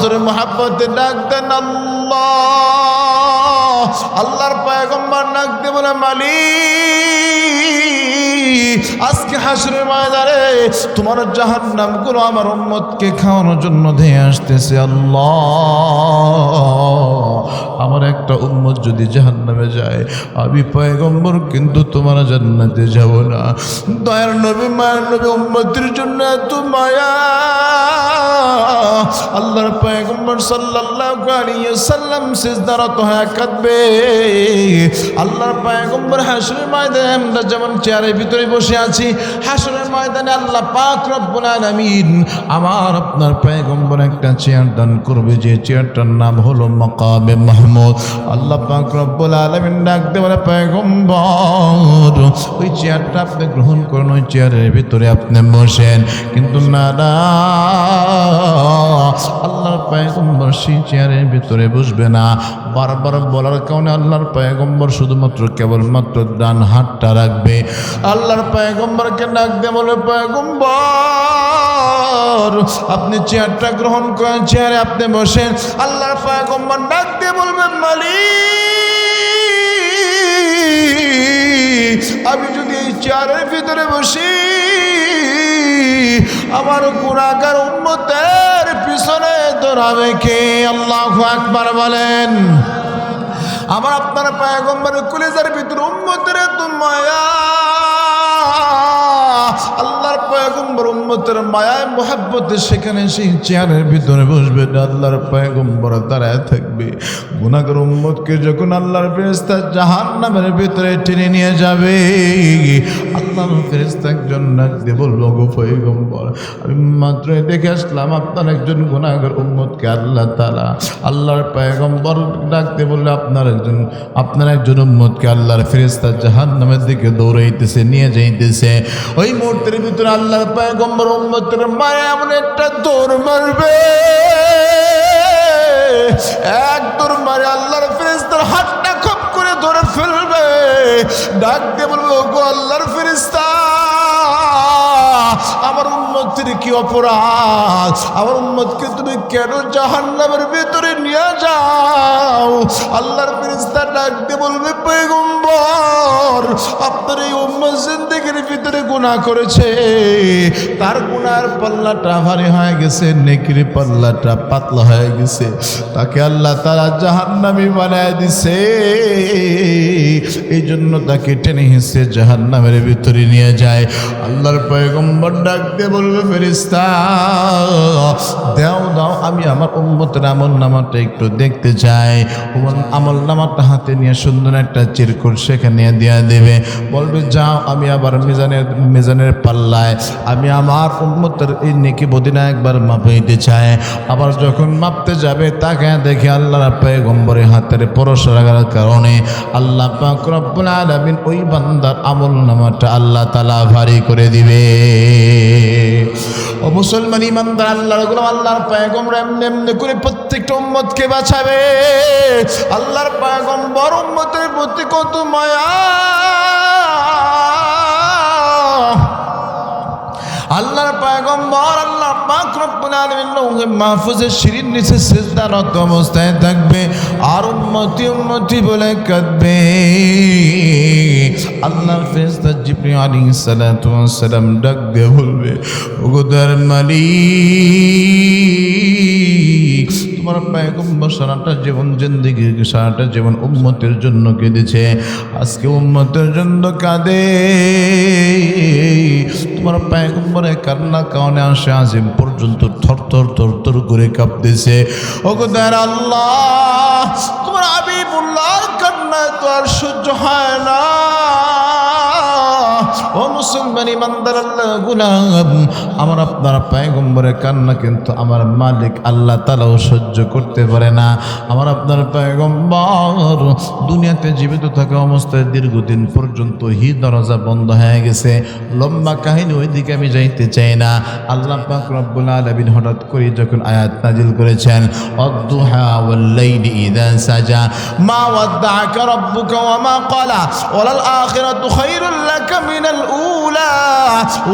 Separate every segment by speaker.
Speaker 1: জোরে মুহাব্বতে ডাক দেন আল্লাহ। আল্লাহর পয়গম্বর ডাক দিয়ে বলে মালিক আজকে হাসরের ময়দানে তোমার জাহান্নামগুলো আমার উম্মতকে খাওয়ানোর জন্য ধেয়ে আসতেছে। আল্লাহ আমার একটা উম্মত যদি জাহান্নামে যায় আমি পয়গম্বর কিন্তু তোমার জান্নাতে যাব না। দয়ার নবী মায়ের নবী উম্মতের জন্য এত মায়া। আল্লাহর পয়গম্বর সাল্লাল্লাহু আলাইহি ওয়াসাল্লাম সিজদারত হয়ে কাঁদবে। আল্লাহর পয়গম্বর হাসরের ময়দানে আমরা যেমন চেয়ারের ভিতরে বসে আছি, হাসরের ময়দানে আল্লাহ পাক রব্বুল আলামিন আমার আপনার পয়গম্বর একটা চেয়ার দান করবে, যে চেয়ারটার নাম হলো মাকামে মাহমুদ। আল্লাহ পাক রব্বুল আলামিন ডাক দিয়ে বলে পয়গম্বর ওই চেয়ারটা আপনি গ্রহণ করুন, ওই চেয়ারের ভিতরে আপনি বসেন। কিন্তু না না, আল্লাহর পয়গম্বর সেই চেয়ারের ভিতরে বসবে না। বারবার বলার কারণে আল্লাহর পয়গম্বর শুধুমাত্র কেবলমাত্র ডান হাতটা রাখবে। আল্লাহর পয়গম্বরকে ডাক দিয়ে বলে পয়গম্বর আপনি চেয়ারটা গ্রহণ করেন, চেয়ারে আপনি বসেন। আল্লাহর পয়গম্বর ডাক দিয়ে বলবেন মালিক আমি যদি এই চেয়ারের ভিতরে বসি আমার গুনাহগার উম্মতের পিছনে দৌড়াবে কে? আল্লাহু আকবার বলেন। আমার আপনার পয়গম্বরের কলিজার ভিতরে উম্মতের এত মায়া। আল্লাহর পয়গম্বর উম্মতের মায়ায় মুহাব্বতে সেখানে সেই চেয়ারের ভিতরে বসবে। আল্লাহর পয়গম্বর দাঁড়ায় থাকবে। গুনাহগার উম্মতকে যখন আল্লাহর ফেরেশতা জাহান্নামের ভিতরে টেনে নিয়ে যাবে, আল্লাহর ফেরেশতা একজন ডাক দিয়ে বলল গো পয়গম্বর আমি মাত্রই দেখে আসলাম আপনার একজন গুনাহগার উম্মতকে আল্লাহ তাআলা। আল্লাহর পয়গম্বর ডাক দিয়ে বলল আপনার একজন উম্মতকে আল্লাহর ফেরেশতা জাহান্নামের দিকে দৌড়াইতেছে, নিয়ে যাইতেছে। ওই মুহূর্তের ভিতরে আল্লাহর পয়গম্বর উম্মতের মায়া এমন একটা দৌড় মারবে, এক দৌড় মারে আল্লাহর ফেরেশতার হাতটা খপ করে ধরে ফেলবে। ডাক দিয়ে বলবে ওগো আল্লাহর ফেরেশতা আমার উম্মতের কি অপরাধ, আমার উম্মতকে তুমি কেন জাহান্নামের ভিতরে নিয়ে যাও? আল্লাহর ফেরেশতা ডাক দিয়ে বলবে পয়গম্বর আপনার এই উম্মত জিন্দেগির ভিতরে গুনাহ করেছে, তার গুনার পাল্লাটা ভারী হয়ে গেছে, নেকির পাল্লাটা পাতলা হয়ে গেছে, তাকে আল্লাহ তাআলা জাহান্নামী বানায় দিছে। এই জন্য তাকে টেনে হিসে জাহান্নামের ভিতরে নিয়ে যায়। আল্লাহর পয়গম্বর ডাক দিয়ে বলবে ফেরেশতা দাও দাও আমি আমার উম্মতের আমল নামাটা একটু দেখতে চাই। আমল নামাটা হাতে নিয়ে সুন্দর একটা চিরকুট সেখানে দিয়ে দেবে। বলবে যাও আমি আবার মিজানের পাল্লায় আমি আমার উম্মতের এই নেকি বদিনা একবার মাপাইতে চাই। আবার যখন মাপতে যাবে তাকে দেখে আল্লাহর পয়গম্বরের হাতের পরশ লাগার কারণে আল্লাহ পাক রব্বুল আলামিন ওই বান্দার আমল নামাটা আল্লাহ তাআলা ভারী করে দিবে। ও মুসলমান ইমানদার আল্লাহর গোলাম, আল্লাহর পয়গম্বর এমনি এমনি করে প্রত্যেকটা উম্মতকে বাঁচাবে। আল্লাহর পয়গম্বর উম্মতের প্রতি কত মায়া। আল্লাহর পয়গম্বর আল্লাহ পাক রব্বুল আলামিন লৌহে মাহফুজের শিরিন নিচে সিজদারত অবস্থায় থাকবে আর উম্মতি উম্মতি বলে কাঁদবে। আল্লাহর ফেরেশতা জিবরিল আলাইহিস সালাতু ওয়াস সালাম ডাক দিয়ে বলবে ওগো দয়ার মালিক তোমার পয়গম্বর সারাটা জীবন জিন্দেগি সারাটা জীবন উম্মতের জন্য কেঁদেছে, আজকে উম্মতের জন্য কাঁদে। তোমার পয়গম্বরের কান্না কারণে আসে আজিম পর্যন্ত থরথর থরথর করে কাঁপতেছে। ওগো দয়ার আল্লাহ তোমার হাবিবুল্লাহর কান্না তো আর সহ্য হয় না। ও মুসলমান ইমানদার আল্লাহ গোলাম, আমার আপনার পয়গম্বরের কান্না কিন্তু আমার মালিক আল্লাহ তাআলাও সহ্য করতে পারে না। আমার আপনার পয়গম্বর দুনিয়াতে জীবিত থাকা অবস্থায় দীর্ঘদিন পর্যন্ত দরজা বন্ধ হয়ে গেছে। লম্বা কাহিনী ওইদিকে আমি যাইতে চাই না। আল্লাহ পাক রব্বুল আলামিন হঠাৎ করে যখন আয়াত নাজিল করেছেন অদ্দুহা ওয়াল লাইলি ইযা সাজা মা ওয়াদ্দাআকা রাব্বুকা ওয়া মা ক্বালা ওয়ালাল আখিরাতু খায়রুল লাকা মিনাল الأولى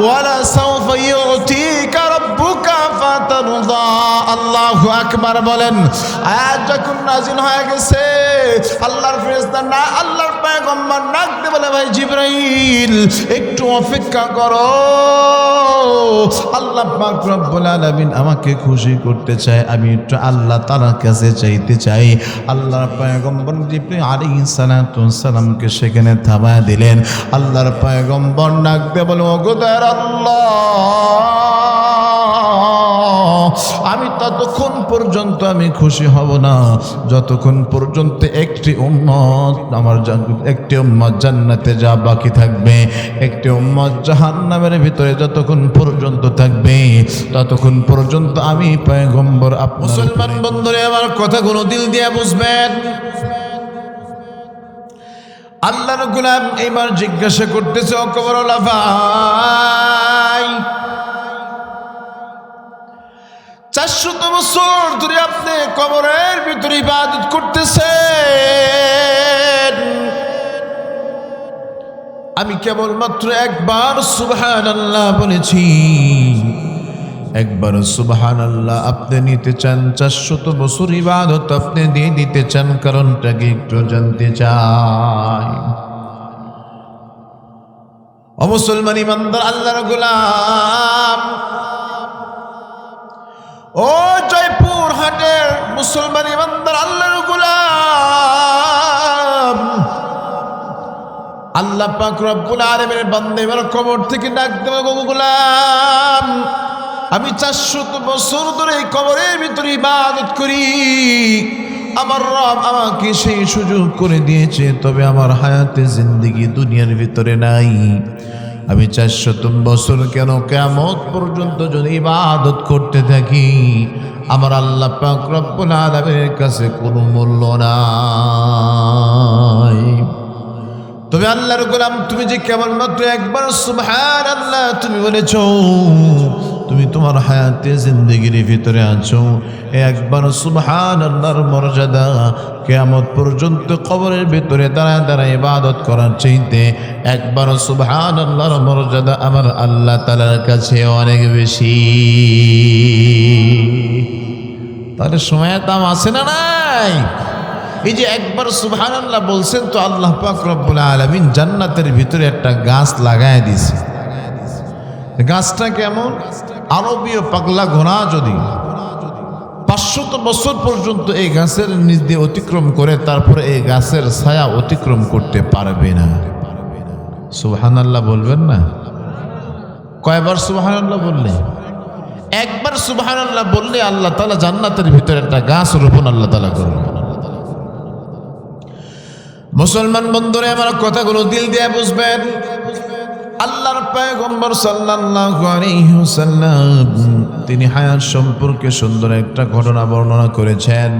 Speaker 1: ولسوف يعطيك ربك فترضى الله أكبر বলেন আয়াত যখন নাযিল হয়ে গেছে আল্লাহর ফেরেশতা না আল্লাহর পয়গম্বর ডাকতে বলে ভাই জিবরাইল একটু অপেক্ষা করো আল্লাহ পাক রব্বুল আলামিন আমাকে খুশি করতে চায় আমি একটু আল্লাহ তাআলার কাছে চাইতে চাই আল্লাহর পয়গম্বর জিবরাইল আলাইহিস সালাতু সালামকে সেখানে থামায় দিলেন আল্লাহর পয়গম্বর ডাকতে বলে ওগো দয়ার আল্লাহ আমি ততক্ষণ পর্যন্ত আমি খুশি হব না যতক্ষণ পর্যন্ত একটি উম্মত আমার একটি উম্মত জান্নাতে যা বাকি থাকবে একটি উম্মত জাহান্নামের ভিতরে যতক্ষণ পর্যন্ত থাকবে ততক্ষণ পর্যন্ত আমি পয়গম্বর মুসলমান বন্ধুরা আমার কথাগুলো দিল দিয়ে বুঝবেন আল্লাহর গোলাম এবার জিজ্ঞাসা করতেছে ও কবরওয়ালা ভাই 400 বছর ধরে আপনি কবরের ভিতরে ইবাদত করতেছেন আমি কেবলমাত্র একবার সুবহানাল্লাহ বলেছি একবার সুবহানাল্লাহ আপনি নিতে চান 400 বছর ইবাদত আপনি দিয়ে দিতে চান কারণটা কি একটু জানতে চাই ও মুসলমান ইমানদার আল্লাহর গোলাম ও জয়পুর হাটের মুসলমান ইমানদার আল্লাহর গোলাম আল্লাহ পাক রব্বুল আলামিনের বান্দা এবার কবর থেকে ডাক দেব গোলাম আমি 400 বছর ধরে কবরের ভিতরে ইবাদত করি আমার রব আমাকে সেই সুযোগ করে দিয়েছে তবে আমার হায়াতে জিন্দেগি দুনিয়ার ভিতরে নাই আমি 400 বছর কেন কিয়ামত পর্যন্ত যদি ইবাদত করতে থাকি আমার আল্লাহ পাক রব্বুল আলামিনের কাছে কোনো মূল্য নাই তবে আল্লাহর গোলাম তুমি যে কেবলমাত্র একবার সুবহানাল্লাহ তুমি বলেছো তুমি তোমার হায়াতে জিন্দেগির ভিতরে আছো একবার সুবহানাল্লাহর মর্যাদা কিয়ামত পর্যন্ত কবরের ভিতরে দাঁড়ায় দাঁড়ায় ইবাদত করার চাইতে একবার সুবহানাল্লাহর মর্যাদা আমার আল্লাহ তাআলার কাছে অনেক বেশি তাহলে সময়ের দাম আছে না নাই এই যে একবার সুবহানাল্লাহ বলছেন তো আল্লাহ পাক রব্বুল আলামিন জান্নাতের ভিতরে একটা গাছ লাগায় দিয়েছে গাছটা কেমন আরবীয় পাগলা ঘোড়া যদি 500 বছর পর্যন্ত এই গাছের নিচ দিয়ে অতিক্রম করে তারপরে এই গাছের ছায়া অতিক্রম করতে পারবে না সুবহানাল্লাহ বলবেন না কয়বার সুবহানাল্লাহ বললে একবার সুবহানাল্লাহ বললে আল্লাহ তাআলা জান্নাতের ভিতরে একটা গাছ রোপণ আল্লাহ তাআলা করবেন মুসলমান বন্ধুরা আমার কথাগুলো দিল দিয়ে বুঝবেন আল্লাহর পয়গম্বর সাল্লাল্লাহু আলাইহি ওয়াসাল্লাম তিনি হায়াত সম্পর্কে সুন্দর একটা ঘটনা বর্ণনা করেছেন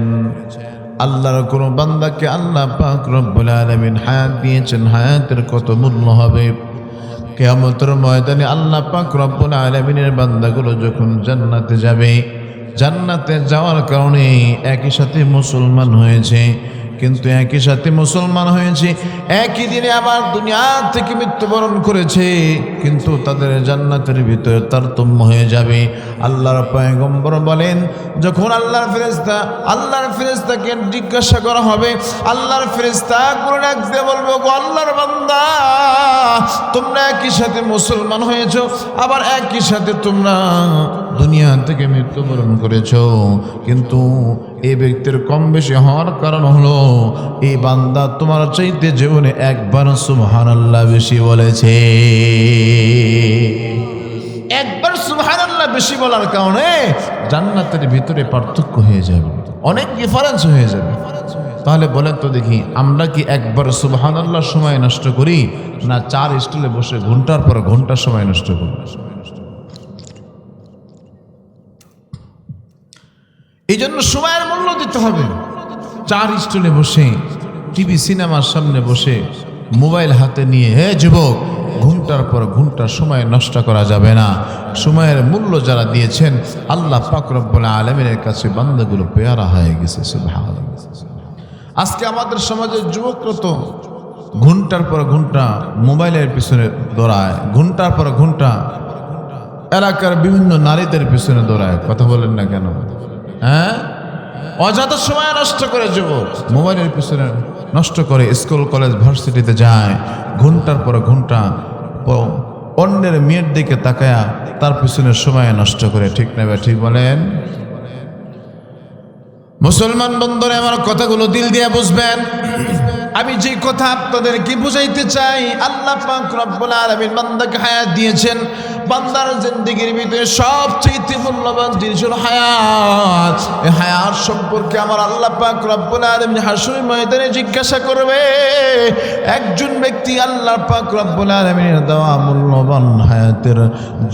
Speaker 1: আল্লাহর কোন বান্দাকে আল্লাহ পাক রব্বুল আলামিন হায়াত দিয়েছেন হায়াতের কত মূল্য হবে কিয়ামতের ময়দানে আল্লাহ পাক রব্বুল আলামিনের বান্দাগুলো যখন জান্নাতে যাবে জান্নাতে যাওয়ার কারণে একই সাথে মুসলমান হয়েছে কিন্তু একই সাথে মুসলমান হয়েছে একই দিনে আবার দুনিয়া থেকে মৃত্যুবরণ করেছে কিন্তু তাদের জান্নাতের ভিতরে তারতম্য হয়ে যাবে আল্লাহর পয়গম্বর বলেন যখন আল্লাহর ফেরেশতাকে জিজ্ঞাসা করা হবে আল্লাহর ফেরেশতা করে ডাকতে বলবো গো আল্লাহর বান্দা তোমরা একই সাথে মুসলমান হয়েছো আবার একই সাথে তোমরা দুনিয়া থেকে মৃত্যুবরণ করেছো কিন্তু এই ব্যক্তির কম বেশি হওয়ার কারণ হলো এই বান্দা তোমার চাইতে জীবনে একবার সুবহানাল্লাহ বেশি বলেছে একবার সুবহানাল্লাহ বেশি বলার কারণে জান্নাতের ভিতরে পার্থক্য হয়ে যাবে অনেক ডিফারেন্স হয়ে যাবে তাহলে বলেন তো দেখি আমরা কি একবার সুবহানাল্লাহ সময় নষ্ট করি না 4 স্টলে বসে ঘন্টার পর ঘন্টা সময় নষ্ট করি এই জন্য সময়ের মূল্য দিতে হবে 4 স্টলে বসে টিভি সিনেমার সামনে বসে মোবাইল হাতে নিয়ে হে যুবক ঘন্টার পর ঘন্টা সময় নষ্ট করা যাবে না সময়ের মূল্য যারা দিয়েছেন আল্লাহ পাক রব্বুল আলামিনের কাছে বান্দাগুলো পেয়ারা হয়ে গেছে সুবহানাল্লাহ আজকে আমাদের সমাজের যুবকরা তো ঘন্টার পর ঘন্টা মোবাইলের পিছনে দৌড়ায়, ঘন্টার পর ঘন্টা এলাকার বিভিন্ন নারীদের পিছনে দৌড়ায়। কথা বলেন না কেন? হ্যাঁ, অযথা সময় নষ্ট করে যুবক মোবাইলের পিছনে নষ্ট করে, স্কুল কলেজ ভার্সিটিতে যায়, ঘন্টার পর ঘন্টা অন্যের মেয়ের দিকে তাকায়া তার পিছনে সময় নষ্ট করে। ঠিক না ঠিক বলেন? মুসলমান বন্ধুরা, আমার কথাগুলো দিল দিয়ে বুঝবেন। আমি যে কথা আপনাদেরকে বুঝাইতে চাই, আল্লাহ পাক রব্বুল আলামিন বান্দাকে হায়াত দিয়েছেন। বান্দার জিন্দেগির ভিতরে সবচেয়ে মূল্যবান জিনিস হলো হায়াত। এই হায়াত সম্পর্কে আমার আল্লাহ পাক রব্বুল আলামিন হাসরের ময়দানে জিজ্ঞাসা করবে। একজন ব্যক্তি আল্লাহ পাক রব্বুল আলামিনের দেওয়া মূল্যবান হায়াতের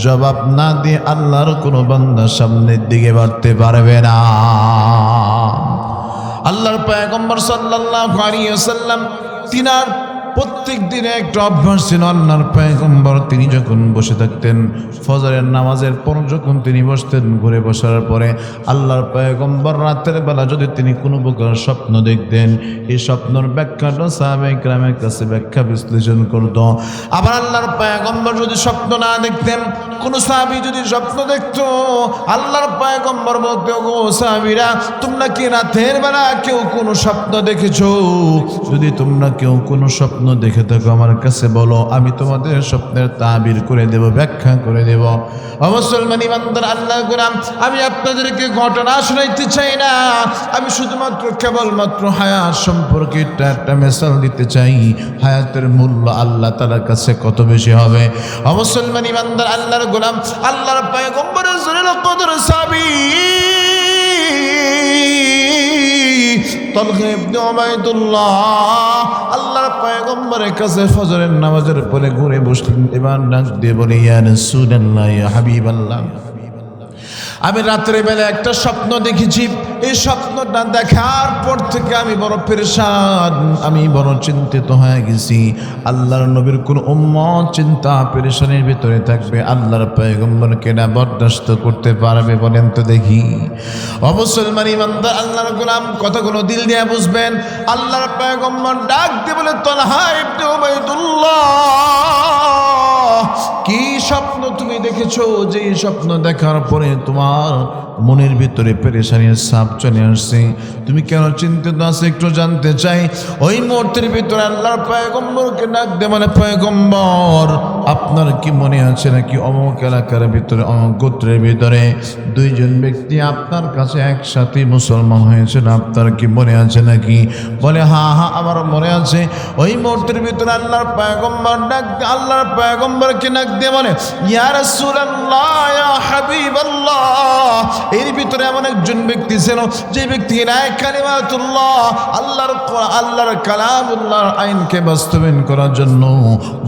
Speaker 1: জবাব না দিয়ে আল্লাহর কোনো বান্দা সামনের দিকে বাড়তে পারবে না। আল্লাহর পয়গম্বর সাল্লাল্লাহু আলাইহি ওয়াসাল্লাম তিনার প্রত্যেক দিনে একটা অভ্যাস ছিল। আল্লাহর পয়গম্বর তিনি যখন বসে থাকতেন ফজরের নামাজের পর, যখন তিনি বসতেন, ঘুরে বসার পরে আল্লাহর পয়গম্বর রাতের বেলা যদি তিনি কোনো প্রকার স্বপ্ন দেখতেন, এই স্বপ্নের ব্যাখ্যাটা সাহাবায়ে কেরামের কাছে ব্যাখ্যা বিশ্লেষণ করত। আবার আল্লাহর পয়গম্বর যদি স্বপ্ন না দেখতেন, কোনো সাহাবী যদি স্বপ্ন দেখত, আল্লাহর পয়গম্বর বলতে, গো সাহাবীরা, তোমরা কি রাতের বেলা কেউ কোনো স্বপ্ন দেখেছো? যদি তোমরা কেউ কোনো স্বপ্ন দেখে থাকো আমার কাছে বলো, আমি তোমাদের স্বপ্নের তাবির করে দেব, ব্যাখ্যা করে দেব। মুসলমান ইমানদার আল্লাহর গোলাম, আমি আপনাদেরকে ঘটনা শোনাইতে চাই না, আমি শুধুমাত্র কেবলমাত্র হায়াত সম্পর্কে একটা মেসাল দিতে চাই। হায়াতের মূল্য আল্লাহ তাআলার কাছে কত বেশি হবে। মুসলমান ইমানদার আল্লাহর গোলাম, আল্লাহর পয়গম্বরের জলিল কদর সাহাবী তালহা ইবনে উবাইদুল্লাহ আল্লাহর পয়গম্বরের কাছে ফজরের নামাজের পরে ঘুরে বসলেন। এবার ডাক দিয়ে বলে, ইয়া রাসূলুল্লাহ, ইয়া হাবিবাল্লাহ, আমি রাত্রে বেলা একটা স্বপ্ন দেখেছি। এই স্বপ্নটা দেখার পর থেকে আমি বড় পেরেশান, আমি বড় চিন্তিত হয়ে গেছি। আল্লাহর নবীর কোন উম্মত চিন্তা পেরেশানির ভিতরে থাকবে, আল্লাহর পয়গম্বরকে না বরদাস্ত করতে পারবে? বলেন তো দেখি। মুসলমান ইমানদার আল্লাহর গোলাম, কথাগুলো দিল দিয়ে বুঝবেন। আল্লাহর পয়গম্বর ডাক দিয়ে বলে, তালহা ইবনে উবাইদুল্লাহ, কি স্বপ্ন তুমি দেখেছো? যে স্বপ্ন দেখার পরে তোমার মনের ভিতরে পেরেশানির ছাপ চলে আসছে, তুমি কেন চিন্তিত আছো একটু জানতে চাই। ওই মুহূর্তের ভিতরে আল্লাহর পয়গম্বরকে ডাক দিয়ে বলে, পয়গম্বর, আপনার কি মনে আছে নাকি অমুক এলাকার ভিতরে, অমুক গোত্রের ভিতরে দুইজন ব্যক্তি আপনার কাছে একসাথে মুসলমান হয়েছিল? আপনার কি মনে আছে নাকি? বলে, হ্যাঁ হ্যাঁ, আমার মনে আছে। ওই মুহূর্তের ভিতরে আল্লাহর পয়গম্বর আল্লাহর পয়গম্বরকে ডাক দিয়ে বলে, ইয়া রাসূলুল্লাহ, ইয়া হাবিবাল্লাহ, এর ভিতরে এমন একজন ব্যক্তি ছিল যে ব্যক্তি কালিমাতুল্লাহ, আল্লাহর কালামুল্লাহর আইনকে বাস্তবায়ন করার জন্য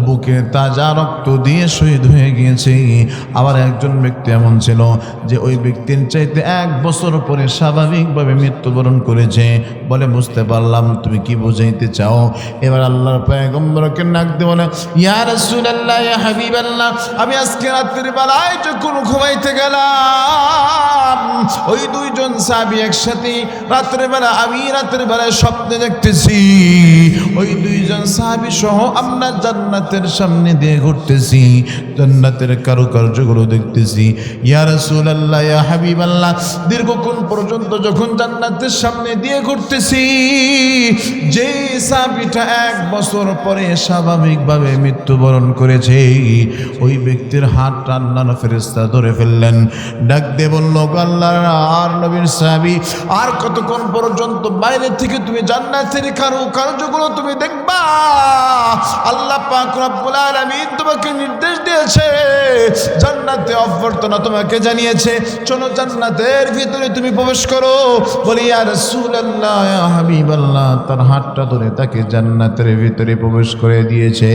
Speaker 1: বুকে তাজা রক্ত দিয়ে শহীদ হয়ে গিয়েছে। আবার একজন ব্যক্তি এমন ছিল যে ওই ব্যক্তির চাইতে 1 বছর পরে স্বাভাবিকভাবে মৃত্যুবরণ করেছে। বলে, বুঝতে পারলাম, তুমি কি বুঝাইতে চাও? এবার আল্লাহর পয়গম্বরকে ডাক দিয়ে বলে, ইয়া রাসূলুল্লাহ, ইয়া হাবিবাল্লাহ, আমি আজকে রাতের বেলায় যখন ঘুমাইতে গেলাম, ওই দুইজন সাহাবী একসাথে রাতের বেলায় স্বপ্নে দেখতেছি। ওই দুইজন সাহাবী সহ আমরা জান্নাতের সামনে দিয়ে ঘুরতেছি, জান্নাতের কারুকার্যগুলো দেখতেছি। ইয়া রাসূলুল্লাহ, ইয়া হাবিবাল্লাহ, দীর্ঘক্ষণ পর্যন্ত যখন জান্নাতের সামনে দিয়ে ঘুরতেছি, যে সাহাবীটা 1 বছর পরে স্বাভাবিকভাবে মৃত্যুবরণ করেছে, ওই ব্যক্তির হাতটা আল্লাহর ফেরেশতা ধরে ফেললেন। ডাক দিয়ে বলল, আল্লাহর আর নবীর সাহাবী, আর কতক্ষণ পর্যন্ত বাইরে থেকে তুমি জান্নাতের কারুকার্যগুলো তুমি দেখবা? আল্লাহ পাক রব্বুল আলামিন তোমাকে নির্দেশ দিয়েছে, জান্নাতে অভ্যর্থনা তোমাকে জানিয়েছে, চলো জান্নাতের ভিতরে তুমি প্রবেশ করো। বলি, ইয়া রাসূলুল্লাহ, ইয়া হাবিবাল্লাহ, তার হাতটা ধরে তাকে জান্নাতের ভিতরে প্রবেশ করে দিয়েছে।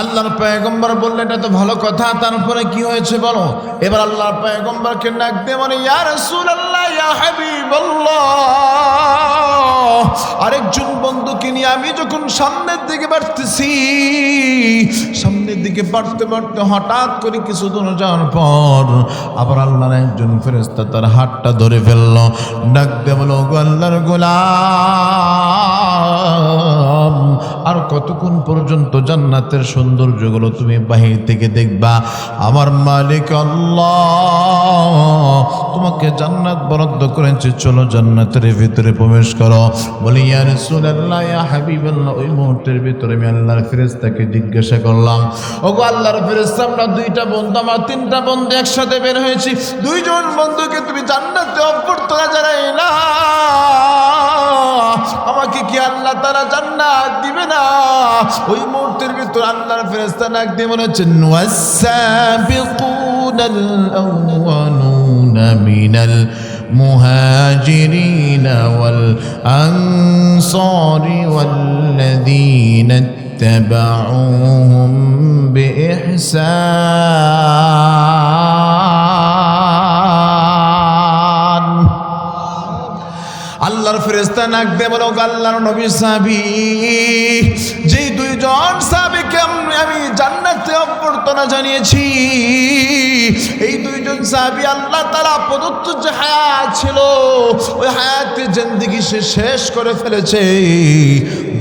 Speaker 1: আল্লাহর পয়গম্বর বললেন, এটা তো ভালো কথা, তারপরে কি হয়েছে বলো? এবার আল্লাহর পয়গম্বরকে ডাক দিয়ে বলে, ইয়া রাসূলুল্লাহ, ইয়া হাবিবাল্লাহ, আরেকজন বন্ধুকে নিয়ে আমি যখন সামনের দিকে বাড়তেছি, সামনের দিকে বাড়তে বাড়তে হঠাৎ করে কিছু দূর যাওয়ার পর আবার আল্লাহর একজন ফেরেশতা তার হাতটা ধরে ফেলল, ডাক দিয়ে বলল, ওগো আল্লাহর গোলাম, আর কতক্ষণ পর্যন্ত জান্নাতের সৌন্দর্যগুলো তুমি বাহির থেকে দেখবা? আমার মালিক আল্লাহ তোমাকে জান্নাত বরাদ্দ করেছে, চলো জান্নাতের ভিতরে প্রবেশ করো। বলি, ইয়া রাসূলুল্লাহ, ইয়া হাবিবাল্লাহ, ওই মুহূর্তের ভিতরে আমি আল্লাহর ফেরেশতাকে জিজ্ঞাসা করলাম, ওগো আল্লাহর ফেরেশতা, আমরা দুইটা বন্ধু, আমার তিনটা বন্ধু একসাথে বের হয়েছি, দুইজন বন্ধুকে তুমি জান্নাতে অভ্যর্থনা জানাইলা, আমাকে কি আল্লাহ তাআলা জান্নাত দিবে না? ওই মুহূর্তের ভিতর আল্লাহর ফেরেশতা ডাক দিয়ে বলেছেন, ওয়াস-সাবিকুনাল আউওয়ালুনা মিনাল মুহাজিরিনা ওয়াল আনসারি ওয়াল্লাযীনা ইত্তাবাউহুম বিইহসান। আল্লাহর ফেরেশতা নাক দিয়ে বলো, আল্লাহর নবী সাহাবী, যেই দুইজন সাহাবীকে আমি জান্নাতে অভ্যর্থনা জানিয়েছি, এই দুইজন সাহাবী আল্লাহ তাআলা প্রদত্ত যে হায়াত ছিল, ওই হায়াতে জিন্দেগি সে শেষ করে ফেলেছে,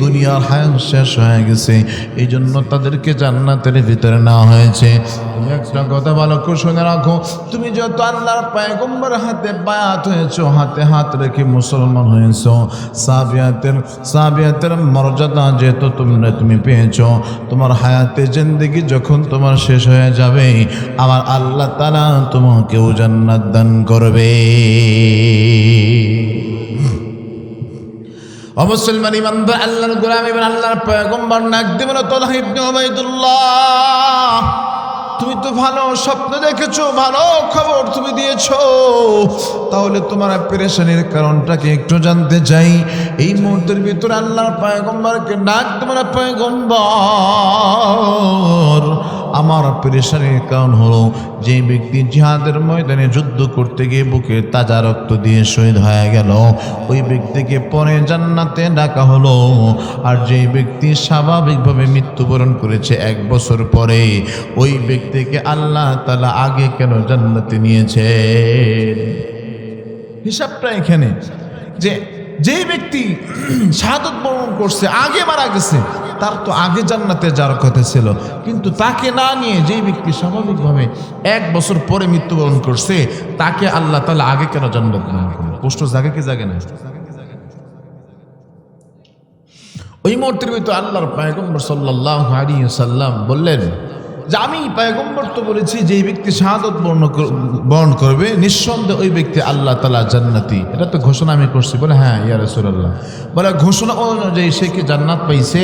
Speaker 1: দুনিয়ার হায়াত শেষ হয়ে গেছে, এই জন্য তাদেরকে জান্নাতের ভিতরে নেওয়া হয়েছে। তুমি একটা কথা ভালো করে শুনে রাখো, তুমি যত আল্লাহর পয়গম্বর হাতে বায়াত হয়েছো, হাতে হাত রেখে মুসলমান হয়েছো, সাহাবিয়াতের মর্যাদা যেহেতু তুমি পেয়েছো, তোমার হায়াতে জিন্দেগি যখন তোমার শেষ হয়ে যাবে, আমার আল্লাহ তাআলা তোমাকেও জান্নাত দান করবে। মুসলমান ইমানদার আল্লাহর গোলাম এবং আল্লাহর পয়গম্বর নাক দিয়ে বলো, তালহা ইবনে উবাইদুল্লাহ, তুমি তো ভালো স্বপ্ন দেখেছো, ভালো খবর তুমি দিয়েছো, তাহলে তোমার পেরেশানির কারণটাকে একটু জানতে চাই। এই মুহূর্তের ভিতরে আল্লাহর পয়গম্বরকে ডাক দিয়ে, পয়গম্বর, আমার পেরেশানির কারণ হলো, যে ব্যক্তি জিহাদের ময়দানে যুদ্ধ করতে গিয়ে বুকে তাজা রক্ত দিয়ে শহীদ হয়ে গেল, ওই ব্যক্তিকে পরে জান্নাতে ডাকা হলো, আর যে ব্যক্তি স্বাভাবিকভাবে মৃত্যুবরণ করেছে 1 বছর পরে, ওই ব্যক্তিকে আল্লাহ তাআলা আগে কেন জান্নাতে নিয়েছে? হিসাবটা এখানে, যে যেই ব্যক্তি শাহাদাত বরণ করছে, আগে মারা গেছে, তার তো আগে জান্নাতে যাওয়ার কথা ছিল, কিন্তু তাকে না নিয়ে যেই ব্যক্তি স্বাভাবিকভাবে 1 বছর পরে মৃত্যুবরণ করছে, তাকে আল্লাহ তাআলা আগে কেন জান্নাত দান করলেন? প্রশ্ন জাগে কি জাগে না? ওই মুহূর্তের ভিতরে আল্লাহর পয়গম্বর সাল্লাল্লাহু আলাইহি ওয়াসাল্লাম বললেন যে, আমি পয়গম্বর তো বলেছি যে ব্যক্তি শাহাদাত বরণ করবে, নিঃসন্দেহে ওই ব্যক্তি আল্লাহ তাআলা জান্নাতি, এটা তো ঘোষণা আমি করছি। বলে, হ্যাঁ ইয়া রাসূলুল্লাহ। বলে, ঘোষণা অনুযায়ী সে কি জান্নাত পাইছে?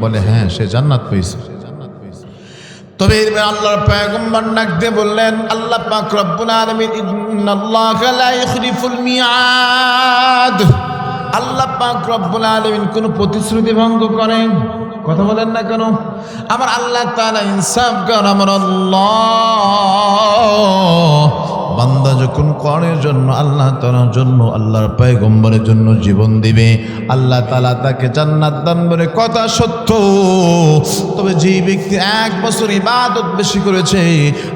Speaker 1: বলে, হ্যাঁ সে জান্নাত পাইছে। তবে আল্লাহর পয়গম্বর নাক দিয়ে বললেন, আল্লাহ পাক রব্বুল আলামিন, ইন্নাল্লাহা লা ইখলিফুল মিআদ, আল্লাহ পাক রব্বুল আলামিন কোন প্রতিশ্রুতি ভঙ্গ করেন? কথা বলেন না কেন? আমার আল্লাহ তাআলা ইনসাফ করেন। আমার আল্লাহ বান্দা যখন করের জন্য আল্লাহ তাআলার জন্য, আল্লাহর পয়গম্বরের জন্য জীবন দিবে, আল্লাহ তাআলা তাকে জান্নাত দান করে, কথা সত্য। তবে যে ব্যক্তি 1 বছর ইবাদত বেশি করেছে,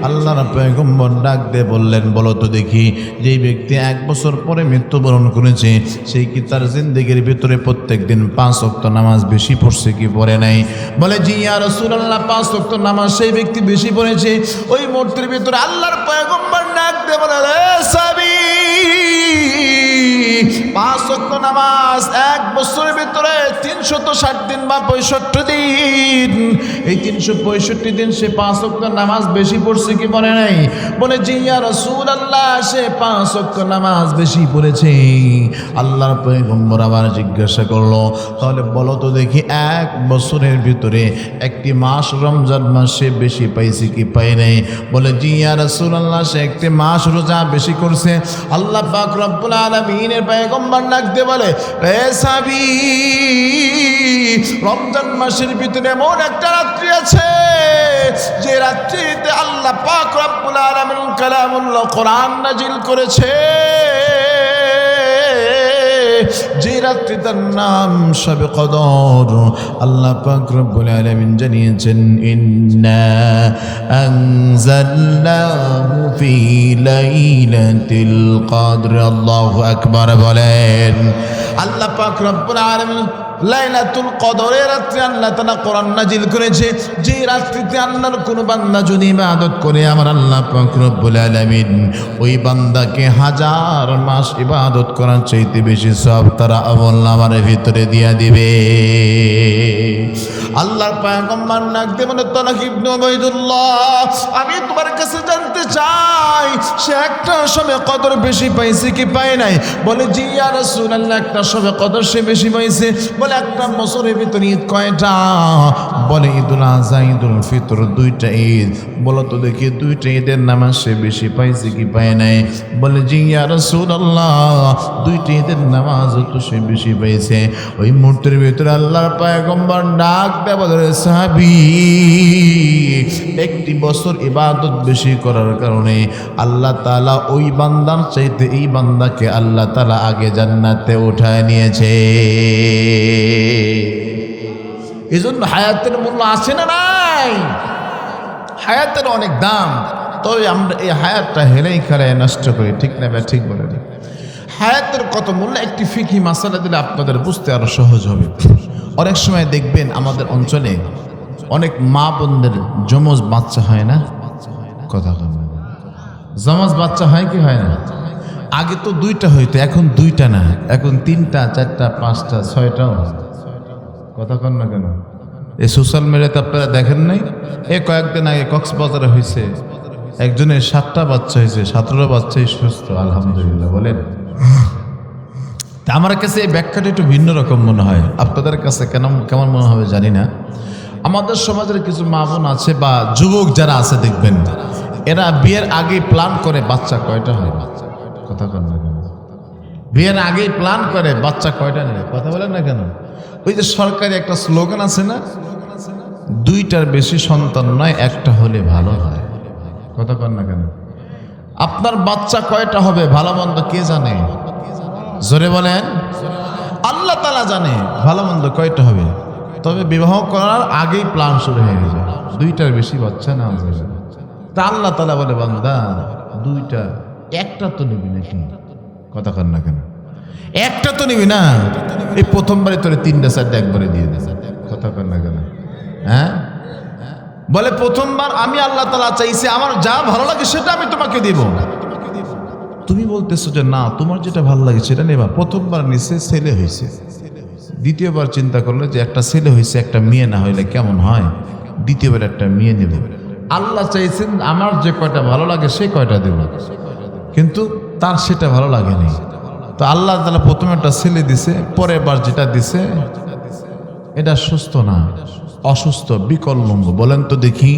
Speaker 1: আল্লাহর পয়গম্বর ডাক দিয়ে বললেন, বলো তো দেখি, যেই ব্যক্তি 1 বছর পরে মৃত্যুবরণ করেছে, সেই কি তার জিন্দেগির ভিতরে প্রত্যেক দিন 5 ওয়াক্ত নামাজ বেশি পড়ছে কি পড়ে নাই? বলে, জি ইয়া রাসূলুল্লাহ, 5 ওয়াক্ত নামাজ সেই ব্যক্তি বেশি পড়েছে। ওই মুহূর্তের ভিতরে আল্লাহর পয়গম্বর ডাক দিয়ে বলে, রে সাবি, 5 ওয়াক্ত নামাজ 1 বছরের ভিতরে 360 দিন বা 65 দিন, এই 365 দিন সে 5 ওয়াক্ত নামাজ বেশি পড়ছে কি পড়ে নাই? বলে, জি ইয়া রাসূলুল্লাহ, সে 5 ওয়াক্ত নামাজ বেশি পড়েছে। আল্লাহর পয়গম্বর আবার জিজ্ঞাসা করলো, তাহলে বলো তো দেখি, 1 বছরের ভিতরে একটি মাস রমজান মাস সে বেশি পাইছে কি পায় নাই? বলে, জি ইয়া রাসূলুল্লাহ, সে একটি মাস রোজা বেশি করছে। আল্লাহ পাক রব্বুল আলামিনের পয়গম্বর ডাক দিয়ে বলে, রে সাহাবী, রমজান মাসের ভিতরে এমন একটা রাত্রি আছে, যে রাত্রিতে আল্লাহ পাক রব্বুল আলামিন কালামুল্লাহ কোরআন নাজিল করেছে। যে রাত্রিটার নাম শবে কদর। আল্লাহ পাক রব্বুল আলামিন জানিয়েছেন, ইন্না আনজালনাহু ফি লাইলাতিল কদর। আল্লাহু আকবার বলেন। আল্লাহ পাক রব্বুল আলামিন লাইলাতুল কদরের রাত্রে আল্লাহ তাআলা কোরআন নাজিল করেছে। যে রাত্রিতে আল্লাহর কোন বান্দা যদি ইবাদত করে, আমার আল্লাহ পাক রব্বুল আলামিন ওই বান্দাকে 1000 মাস ইবাদত করার চাইতে বেশি সওয়াব তারা আমলনামার ভিতরে দিয়া দিবে। আল্লাহর পয়গম্বর ডাক দিয়ে বলে, তালহা ইবনে উবাইদুল্লাহ, আমি তোমার কাছে জানতে চাই সে একটা শবে কদর বেশি পাইছে কি পায় নাই? বলে, জি ইয়া রাসূলুল্লাহ, একটা শবে কদর সে বেশি পাইছে। বলে, একটা বছরের ভিতরে ঈদ কয়টা? বলে, ঈদুল আযহা, ঈদুল ফিতর, 2টা ঈদ। বলো তো দেখি, 2টা ঈদের নামাজ সে বেশি পাইছে কি পায় নাই? বলে, জি ইয়া রাসূলুল্লাহ, 2টা ঈদের নামাজ তো সে বেশি পাইছে। ওই মুহূর্তের ভিতরে আল্লাহর পয়গম্বর ডাক দেয়া বলে, সাহাবী, একটি বছর ইবাদত বেশি করার কারণে আল্লাহ তাআলা ওই বান্দার চাইতে এই বান্দাকে আল্লাহ তাআলা আগে জান্নাতে উঠায় নিয়েছে। এজন্য হায়াতের মূল্য আছে না নাই? হায়াতের অনেক দাম। তবে আমরা এই হায়াতটা হেলেই খেলায় নষ্ট করি, ঠিক না? ঠিক বলে দিই, হায়াতের কত মূল্য একটি ফিকহি মাসালা দিলে আপনাদের বুঝতে আরো সহজ হবে। অনেক সময় দেখবেন আমাদের অঞ্চলে অনেক মা বোনদের যমজ বাচ্চা হয় না? কথা বলেন, যমজ বাচ্চা হয় কি হয় না? আগে তো 2টা হইতো, এখন 2টা না, এখন 3টা, 4টা, 5টা, 6টাও হয়। কথা কন না কেন? এই সোশ্যাল মিডিয়াতে আপনারা দেখেন নাই? কয়েকদিন আগে কক্সবাজারে হয়েছে, একজনের 7টা বাচ্চা হয়েছে, 17 বাচ্চাই সুস্থ, আলহামদুলিল্লাহ। বলেন, আমার কাছে এই ব্যাখ্যাটা একটু ভিন্ন রকম মনে হয়, আপনাদের কাছে কেমন মনে হবে জানি না। আমাদের সমাজের কিছু মা বোন আছে বা যুবক যারা আছে, দেখবেন এরা বিয়ের আগে প্ল্যান করে বাচ্চা কয়টা হয়। কথা বলেন না কেন? বিয়ের আগেই প্ল্যান করে বাচ্চা কয়টা নেবে। কথা বলেন না কেন? ওই যে সরকারি একটা স্লোগান আছে না, 2টার বেশি সন্তান নয়, একটা হলে ভালো হয়। কথা বলেন না কেন? আপনার বাচ্চা কয়টা হবে ভালো মন্দ কে জানে? জোরে বলেন। আল্লাহ তাআলা জানে ভালো মন্দ কয়টা হবে। তবে বিবাহ করার আগেই প্ল্যান শুরু হয়ে যায়, 2টার বেশি বাচ্চা না হবে। তা আল্লাহ তাআলা বলে, বান্দা 2টা, একটা তো নিবি নাকি? কথা কন না কেন? একটা তো নিবি না? এই প্রথমবারে তোরে 3টা 4টা একবারে দিয়ে দে। কথা কন না কেন? হ্যাঁ, বলে প্রথমবার আমি আল্লাহ তাআলা চাইছি আমার যা ভালো লাগে সেটা আমি তোমাকে দিব। তুমি বলতেছো যে না, তোমার যেটা ভালো লাগে সেটা নেবা। প্রথমবার নিচে ছেলে হয়েছে, দ্বিতীয়বার চিন্তা করলো যে একটা ছেলে হয়েছে, একটা মেয়ে না হইলে কেমন হয়, দ্বিতীয়বার একটা মেয়ে নেব। আল্লাহ চাইছেন আমার যে কয়টা ভালো লাগে সে কয়টা দেব, কিন্তু তার সেটা ভালো লাগেনি। তো আল্লাহ তাআলা প্রথমে একটা ছেলে দিছে, পরের বার যেটা দিছে এটা সুস্থ না, অসুস্থ, বিকলাঙ্গ। বলেন তো দেখি,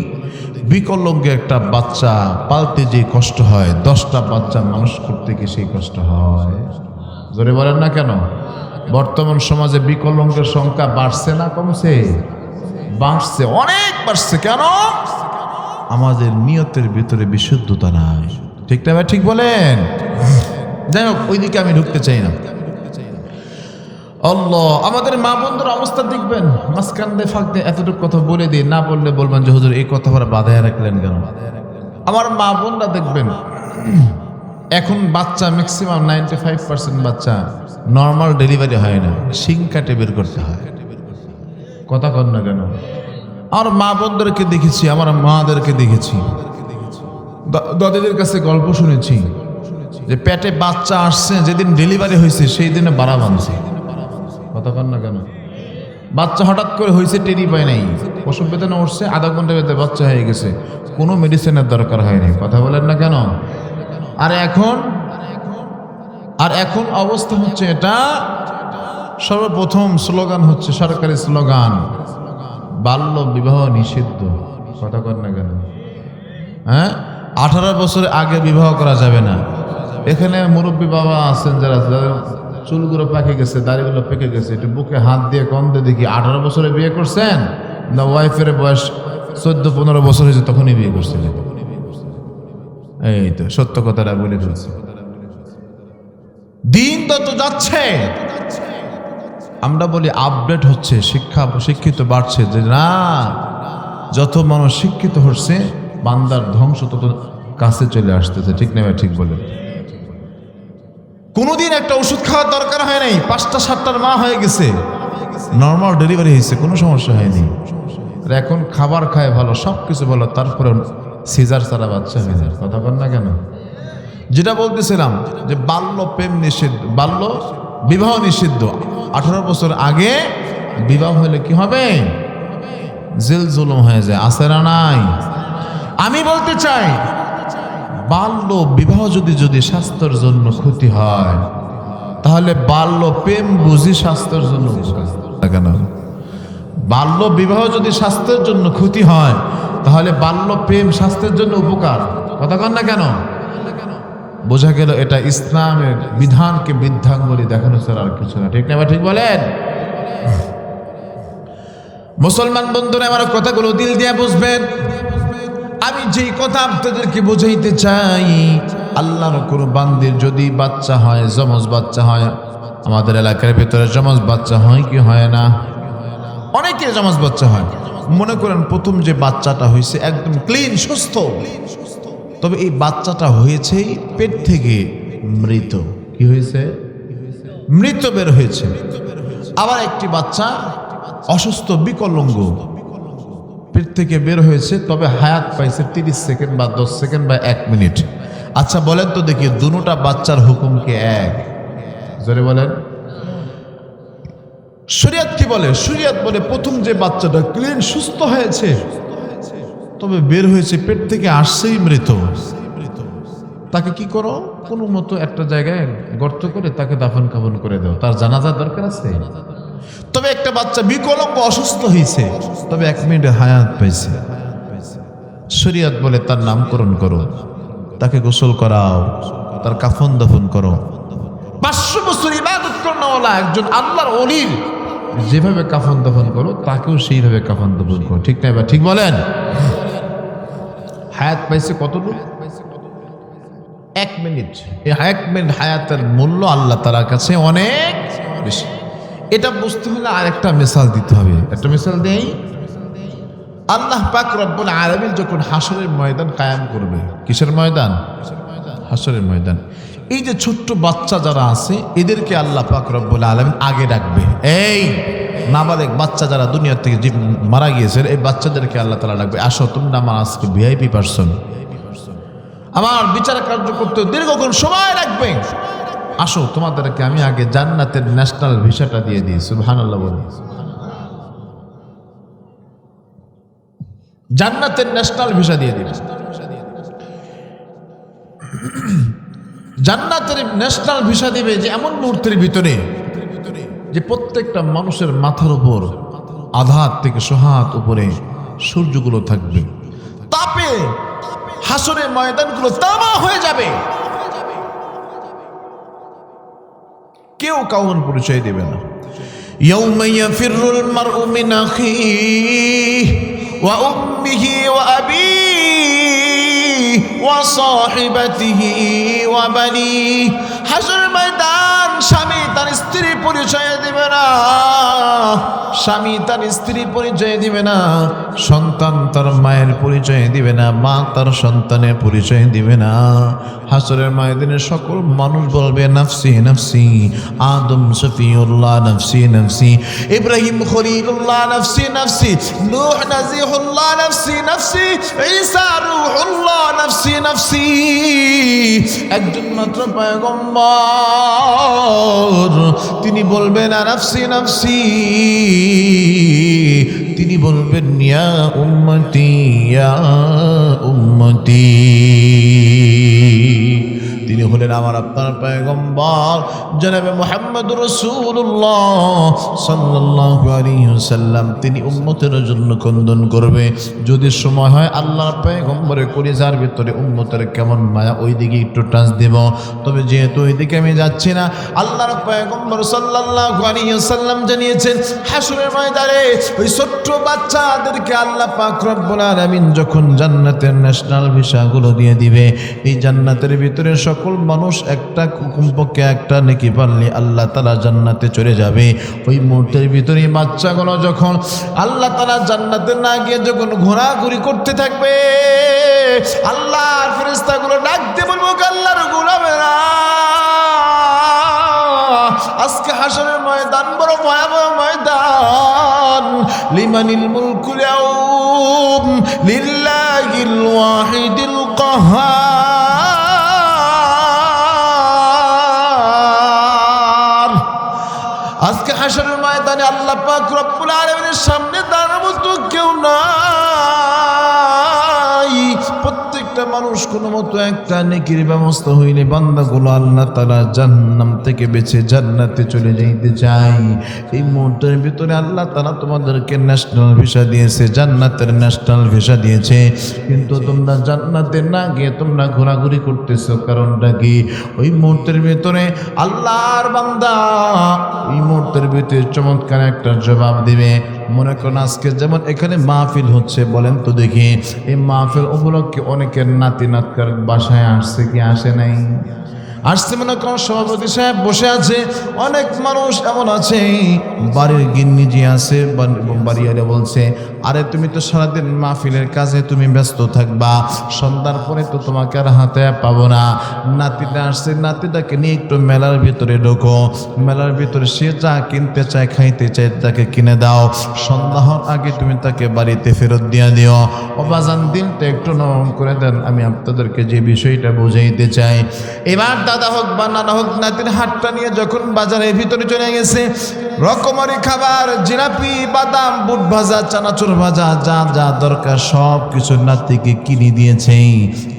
Speaker 1: বিকলাঙ্গ একটা বাচ্চা পালতে যে কষ্ট হয়, 10টা বাচ্চা মানুষ করতে কি সেই কষ্ট হয়? জোরে বলেন না কেন? বর্তমান সমাজে বিকলাঙ্গের সংখ্যা বাড়ছে না কমছে? বাড়ছে, অনেক বাড়ছে। কেন? আমাদের নিয়তের ভিতরে বিশুদ্ধতা নাই, ঠিক না ভাই? ঠিক বলেন। যাই হোক, ওইদিকে আমি ঢুকতে চাই না। আল্লাহ, আমাদের মা বন্ধুর অবস্থা দেখবেন, মাঝখান দিয়ে ফাঁক দিয়ে এতটুকু কথা বলে দিয়ে না বললে বলবেন যে হুজুর এই কথা আবার বাধায় রাখলেন কেন? আমার মা বোনরা দেখবেন এখন বাচ্চা ম্যাক্সিমাম 95% বাচ্চা নর্মাল ডেলিভারি হয় না, শিং কাটে বের করতে হয়। কথা কন না কেন? আমার মা বোনদেরকে দেখেছি, আমার মাদেরকে দেখেছি, দাদিদের কাছে গল্প শুনেছি যে পেটে বাচ্চা আসছে, যেদিন ডেলিভারি হয়েছে সেই দিনে বাড়া বাঁধছে। কথা কন না কেন? বাচ্চা হঠাৎ করে হয়েছে, টেরি পায় নাই, প্রসব বেদনা উঠছে, আধা ঘন্টা ভেতরে বাচ্চা হয়ে গেছে, কোনো মেডিসিনের দরকার হয়নি। কথা বলেন না কেন? আর এখন অবস্থা হচ্ছে এটা, সর্বপ্রথম স্লোগান হচ্ছে, সরকারি স্লোগান, বাল্য বিবাহ নিষিদ্ধ। কথা কন না কেন? হ্যাঁ, 18 বছরের আগে বিবাহ করা যাবে না। এখানে মুরব্বী বাবা আছেন যারা চুলগুলো পেকে গেছে, দাড়িগুলো পেকে গেছে, একটু বুকে হাত দিয়ে কম দিয়ে দেখি, 18 বছরে বিয়ে করছেন না ওয়াইফের বয়স 14-15 বছর হয়েছে তখনই বিয়ে করছিলেন? এই তো সত্য কথাটা বলে ফেলছে। দিন তত যাচ্ছে, আমরা বলি আপডেট হচ্ছে, শিক্ষিত বাড়ছে, যে না, যত মানুষ শিক্ষিত হচ্ছে বান্দার ধ্বংস তত কাছে চলে আসতেছে। ঠিক না ভাই? ঠিক বলে। কোনোদিন একটা ওষুধ খাওয়ার দরকার হয় নাই, 5টা 7টার মা হয়ে গেছে, নর্মাল ডেলিভারি হয়েছে, কোনো সমস্যা হয়নি। এখন খাবার খায় ভালো, সব কিছু ভালো, তারপরে সিজার ছাড়া বাচ্চা হয়ে যায়। কথা বল না কেন? যেটা বলতেছিলাম যে বাল্য প্রেম নিষিদ্ধ, বাল্য বিবাহ নিষিদ্ধ। 18 বছর আগে বিবাহ হলে কি হবে? জেল জুলুম হয়ে যায়। আছে না নাই? আমি বলতে চাই, বাল্য বিবাহ যদি স্বাস্থ্যের জন্য ক্ষতি হয়, তাহলে বাল্য প্রেম বুঝি স্বাস্থ্যের জন্য কেন? বাল্য বিবাহ যদি স্বাস্থ্যের জন্য ক্ষতি হয়, তাহলে বাল্য প্রেম স্বাস্থ্যের জন্য উপকার। কথা কন না কেন? বোঝা গেল এটা ইসলামের বিধানকে বৃদ্ধাঙ্গুলি দেখানো ছাড়া আর কিছু না। ঠিক না? ঠিক বলেন? মুসলমান বন্ধুরা, আমার কথাগুলো দিল দিয়ে বুঝবেন। আমি যেই কথা আপনাদেরকে বোঝাইতে চাই, আল্লাহর কোনো বান্দির যদি বাচ্চা হয়, যমজ বাচ্চা হয়, আমাদের এলাকার ভিতরে যমজ বাচ্চা হয় কি হয় না? অনেকের যমজ বাচ্চা হয়। মনে করেন প্রথম যে বাচ্চাটা হয়েছে একদম ক্লিন সুস্থ, তবে এই বাচ্চাটা হয়েছেই পেট থেকে মৃত। কি হয়েছে? মৃত বের হয়েছে। আবার একটি বাচ্চা অসুস্থ বিকলাঙ্গ, পেট থেকে বের হয়েছে, তবে হায়াত পাইছে 30 সেকেন্ড বা 10 সেকেন্ড বা 1 মিনিট। আচ্ছা বলেন তো দেখি, দুটোটা বাচ্চার হুকুম কি এক? জোরে বলেন। শরীয়ত কি বলে? শরীয়ত বলে প্রথম যে বাচ্চাটা ক্লিন সুস্থ হয়েছে, তবে বের হয়েছে পেট থেকে আসছেই মৃত, তাকে কি করো? কোনো মতো একটা জায়গায় গর্ত করে তাকে দাফন কাফন করে দাও, তার জানাজার দরকার আছে। তবে একটা বাচ্চা বিকলাঙ্গ অসুস্থ হয়েছে, তবে 1 মিনিটে হায়াত পাইছে, শরীয়ত বলে তার নামকরণ করো, তাকে গোসল করাও, তার কাফন দাফন করো। 500 বছর ইবাদত করনেওয়ালা একজন আল্লাহর ওলির যেভাবে কাফন দাফন করো, তাকেও সেইভাবে কাফন দাফন করো। ঠিক না? এবার ঠিক বলেন। হায়াত পাইছে কতটুকু? 1 মিনিট। এই 1 মিনিট হায়াতের মূল্য আল্লাহ তাআলার কাছে অনেক বেশি। এটা বুঝতে হলে আরেকটা মিসাল দিতে হবে। একটা মিসাল দেই। আল্লাহ পাক রব্বুল আলামিন যখন হাসরের ময়দান কায়েম করবে, কিসের ময়দান? হাসরের ময়দান। এই যে ছোট্ট বাচ্চা যারা আছে, এদেরকে আল্লাহ পাক রব্বুল আলামিন আগে ডাকবে। এই নাবালেগ বাচ্চা যারা দুনিয়া থেকে মারা গিয়েছে, এই বাচ্চাদেরকে আল্লাহ তাআলা ডাকবে, আসো তোমরা আমার আজকে ভিআইপি পারসন, আমার বিচার কার্য করতে দীর্ঘক্ষণ সময় লাগবে, আসো তোমাদেরকে আমি আগে জান্নাতের ন্যাশনাল ভিসাটা দিয়ে দিই। সুবহানাল্লাহ বলি। জান্নাতের ন্যাশনাল ভিসা দিয়ে দিই। জান্নাতের ন্যাশনাল ভিসা দিবে যে এমন মুহূর্তের ভিতরে যে প্রত্যেকটা মানুষের মাথার উপর আধার থেকে সোহাত উপরে সূর্যগুলো থাকবে, তাপে হাসরের ময়দানগুলো তামা হয়ে যাবে, কেউ কাউন পরিচয় দেবে না। ইয়াউমা ইয়াফিরুল মারউ মিন আখিহি ওয়া উম্মিহি ওয়া আবিহি ওয়া সাহিবাতিহি ওয়া বানিহি। হাসরের ময়দান স্বামী তার স্ত্রী পরিচয় দিবে না, স্বামী তার স্ত্রী পরিচয় দিবে না, সন্তান তার মায়ের পরিচয় দিবে না, মা তার সন্তানের পরিচয় দিবে না। হাসরের ময়দানে সকল মানুষ বলবে নাফসি নাফসি, আদম শফিউল্লাহ নাফসি নাফসি, ইব্রাহিম খলিলুল্লাহ নাফসি নাফসি, নূহ নাজিহুল্লাহ নাফসি নাফসি, ঈসা রূহুল্লাহ নাফসি নাফসি। একজন মাত্র পয়গম্বর, তিনি বলবেন নাফসি নাফসি, তিনি বলবেন ইয়া উম্মতি ইয়া উম্মতি। তিনি হলেন আমার আপনার পয়গম্বর জনাবে মুহাম্মদুর রাসূলুল্লাহ সাল্লাল্লাহু আলাইহি ওয়াসাল্লাম। তিনি উম্মতের জন্য ক্রন্দন করবে। যদি সময় হয় আল্লাহর পয়গম্বরের কলিজার ভিতরে উম্মতের কেমন মায়া, ওই দিকে একটু টাচ দেব। তবে যেহেতু ওই দিকে আমি যাচ্ছি না, আল্লাহর পয়গম্বর সাল্লাল্লাহু আলাইহি ওয়াসাল্লাম জানিয়েছেন হাসরের ময়দানে ওই ছোট্ট বাচ্চাদেরকে আল্লাহ পাক রব্বুল আলামিন যখন জান্নাতের ন্যাশনাল ভিসাগুলো দিয়ে দিবে, এই জান্নাতের ভিতরে সকল মানুষ একটা কমপক্ষে একটা নেকি পারলে আল্লাহ তাআলা জান্নাতে চলে যাবে। ওই মুহূর্তের ভিতরে বাচ্চাগুলো যখন আল্লাহ তাআলা জান্নাতে না গিয়ে যখন ঘোরাঘুরি করতে থাকবে, আল্লাহর ফেরেশতাগুলো ডাকতে বলবো, আল্লাহর গোলামেরা, আজকে হাসরের ময়দান বড় ভয়াবহ ময়দান। লিমানিল মুলকুল ইয়াউম লিল্লাহিল ওয়াহিদিল কাহ্হার। আজকে হাসরের ময়দানে আল্লাহ পাক রব্বুল আলামিনের সামনে দাঁড়াবো তো কেউ নাই। প্রত্যেকটা মানুষ কোনো মতো একটা নেকির ব্যবস্থা হইলে বান্দাগুলো আল্লাহ তাআলা জাহান্নাম থেকে বেঁচে জান্নাতে চলে যাইতে চাই। এই মুহূর্তের ভিতরে আল্লাহ তাআলা তোমাদেরকে ন্যাশনাল ভিসা দিয়েছে, জান্নাতের ন্যাশনাল ভিসা দিয়েছে, কিন্তু তোমরা জান্নাতে না গিয়ে তোমরা ঘোরাঘুরি করতেছো, কারণটা কি? ওই মুহূর্তের ভিতরে আল্লাহর বান্দা এই মুহূর্তের ভিতরে চমৎকার একটা জবাব দিবে। মনে করেন আজকে যেমন এখানে মাহফিল হচ্ছে, বলেন তো দেখি এই মাহফিল উপলক্ষে অনেকের নাতি নাতকার বাসায় আসছে কি আসে নাই? আসছে। মনে করেন সভাপতি সাহেব বসে আছে, অনেক মানুষ এমন আছে বাড়ির গিন্নি যে আছে বাড়িয়ারে বলছে, আরে তুমি তো সারাদিন মাহফিলের কাজে তুমি ব্যস্ত থাকবা, সন্ধ্যার পরে তো তোমাকে আর হাতে পাবো না। নাতিটা আসছে, নাতিটাকে নিয়ে একটু মেলার ভিতরে ঢোকো, মেলার ভিতরে সে যা কিনতে চায় খাইতে চায় তাকে কিনে দাও, সন্ধ্যা হওয়ার আগে তুমি তাকে বাড়িতে ফেরত দিয়ে দিও। অবাজান দিনটা একটু নরম করে দেন। আমি আপনাদেরকে যে বিষয়টা বুঝাইতে চাই, এবার দাদা হোক বা নানা হোক নাতির হাতটা নিয়ে যখন বাজারের ভিতরে চলে গেছে, রকমারি খাবার, জিলাপি, বাদাম, বুট ভাজা, চানাচুর ভাজা, যা যা দরকার সব কিছু নাতিকে কিনে দিয়েছে।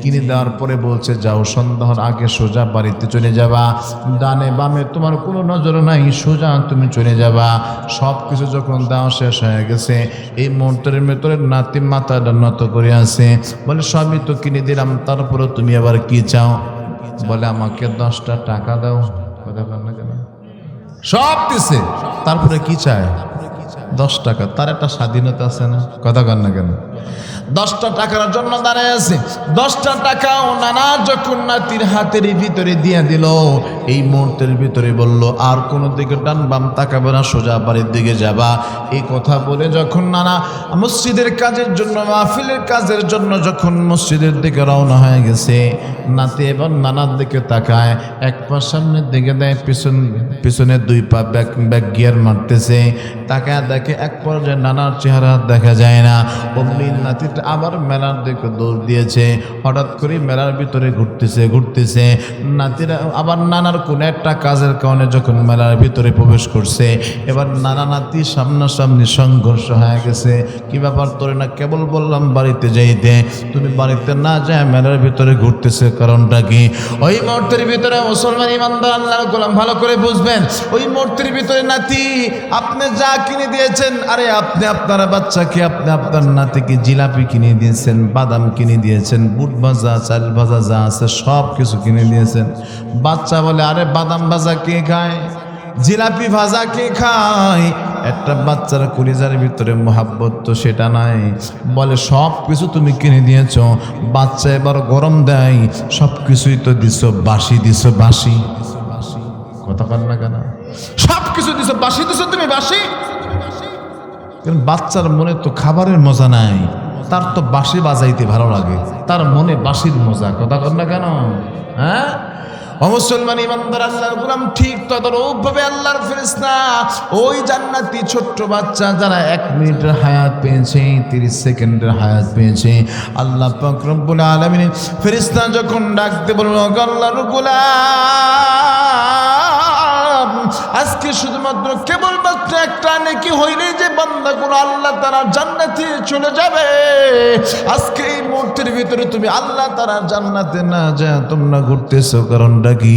Speaker 1: কিনে দেওয়ার পরে বলছে, যাও সন্ধ্যার আগে সোজা বাড়িতে চলে যাবা, ডানে বামে তোমার কোনো নজর নাই, সোজা তুমি চলে যাবা। সব কিছু যখন দেওয়া শেষ হয়ে গেছে, এই মুহূর্তের ভেতরে নাতি মাথাটা নত করে আছে, বলে সবই তো কিনে দিলাম, তারপরে তুমি আবার কি চাও? বলে আমাকে 10টা টাকা দাও। কথা বল না কেন? সব দিছে, তারপরে কি চায়? 10 টাকা। তার একটা স্বাধীনতা আছে না? কথা বল না কেন? 10টা টাকার জন্য দাঁড়ায় আছে। 10টা টাকাও নানা যখন নাতির হাতের ভিতরে দিয়ে দিল, এই মুহূর্তের ভিতরে বলল, আর কোনো দিকে ডান বাম তাকাবে না, সোজা বাড়ির দিকে যাবা। এই কথা বলে যখন নানা মসজিদের কাজের জন্য, মাহফিলের কাজের জন্য যখন মসজিদের দিকে রওনা হয়ে গেছে, নাতি এবার নানার দিকে তাকায়, এক পা সামনের দিকে দেয়, পিছনে 2 পা ব্যাক গিয়ার মারতেছে, তাকায় দেখে এক পর্যায়ে নানার চেহারা দেখা যায় না। অমনি নাতি আবার মেলার দিকে দৌড় দিয়েছে। হঠাৎ করে মেলার ভিতরে ঘুরতেছে নাতিরা আবার নানার কোন একটা কাজের কারণে যখন মেলার ভিতরে প্রবেশ করছে, এবার নানা নাতি সামনাসামনি সংঘর্ষ হয়ে গেছে। কি ব্যাপার তোরে না কেবল বললাম বাড়িতে যাইতে, তুমি বাড়িতে না যায় মেলার ভিতরে ঘুরতেছে, কারণটা কি? ওই মুহূর্তের ভিতরে মুসলমান ইমানদার আল্লাহর গোলাম ভালো করে বুঝবেন, ওই মুহূর্তের ভিতরে নাতি আপনি যা কিনে দিয়েছেন, আরে আপনি আপনার বাচ্চাকে, আপনি আপনার নাতিকে জিলাপি কিনে দিয়েছেন, বাদাম কিনে দিয়েছেন, বুট ভাজা, চাল ভাজা যা আছে সব কিছু কিনে দিয়েছেন। বাচ্চা বলে, আরে বাদাম ভাজা কে খায়, জিলাপি ভাজা কে খায়? একটা বাচ্চার কলিজার ভিতরে মোহাব্বত তো সেটা নাই। বলে সব কিছু তুমি কিনে দিয়েছ, বাচ্চা এবার গরম দেয়, সব কিছুই তো দিছো বাসি, দিছো বাসি। কথা বল না কেন? সব কিছু দিছো বাসি, দিছো তুমি বাসি। বাচ্চার মনে তো খাবারের মজা নাই, তার তো বাঁশি বাজাইতে ভালো লাগে, তার মনে বাঁশির মজা। কথা বল না কেন? হ্যাঁ, মুসলমান ইমানদার আল্লাহর গোলাম ঠিক তদরূপভাবে আল্লাহর ফেরেশতা ওই জান্নাতি ছোট্ট বাচ্চা যারা 1 মিনিটের হায়াত পেয়েছে, 30 সেকেন্ডের হায়াত পেয়েছে, আল্লাহ পাক রব্বুল আলামিন ফেরেশতা যখন ডাকতে বলল, আল্লাহর গোলাম আজকে শুধুমাত্র কেবলমাত্র একটা নেকি হইলে যে বান্দাগুলো আল্লাহ তাআলা জান্নাতে চলে যাবে, আজকে এই মুহূর্তের ভিতরে তুমি আল্লাহ তাআলা জান্নাতে না যায় তোমরা ঘুরতেছো, কারণটা কি?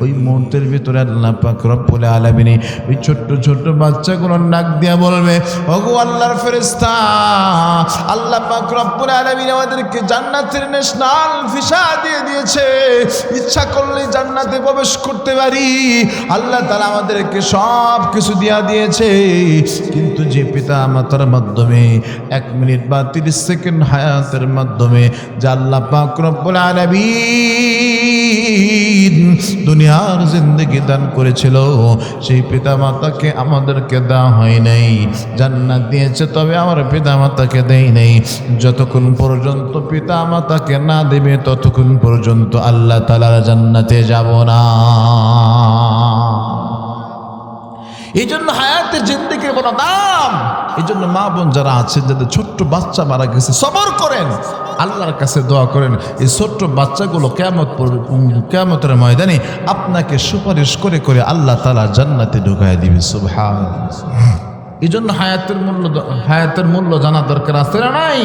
Speaker 1: ওই মুহূর্তের ভিতরে আল্লাহ পাক রব্বুল আলামিন ওই ছোট্ট ছোট্ট বাচ্চাগুলোর নাক দিয়া বলবে, ওগো আল্লাহর ফেরেশতা, আল্লাহ পাক রব্বুল আলামিন আমাদেরকে জান্নাতের ন্যাশনাল ভিসা দিয়ে দিয়েছে, ইচ্ছা করলে জান্নাতে প্রবেশ করতে পারি। আল্লাহ তাআলা আমাদেরকে সব কিছু দিয়া দিয়েছে, কিন্তু যে পিতা মাতার মাধ্যমে 1 মিনিট বা 30 সেকেন্ড হায়াতের মাধ্যমে যে আল্লাহ পাক রব্বুল আলামিন দুনিয়ার জিন্দেগি দান করেছিল, সেই পিতা মাতাকে আমাদেরকে দেওয়া হয় নাই। জান্নাত দিয়েছে তবে আমার পিতা মাতাকে দেয় নাই। যতক্ষণ পর্যন্ত পিতা মাতাকে না দেবে ততক্ষণ পর্যন্ত আল্লাহ তাআলার জান্নাতে যাব না। এই জন্য হায়াতের জিন্দেগির বড় দাম। এই জন্য মা বোন যারা আছেন, যাদের ছোট্ট বাচ্চা মারা গেছে, সবর করেন, আল্লাহর কাছে দোয়া করেন। এই ছোট্ট বাচ্চাগুলো কিয়ামতের ময়দানে আপনাকে সুপারিশ করে করে আল্লাহ তাআলা জান্নাতে ঢুকায় দিবে। সুবহানাল্লাহ। এই জন্য হায়াতের মূল্য জানা দরকার আছে না নাই?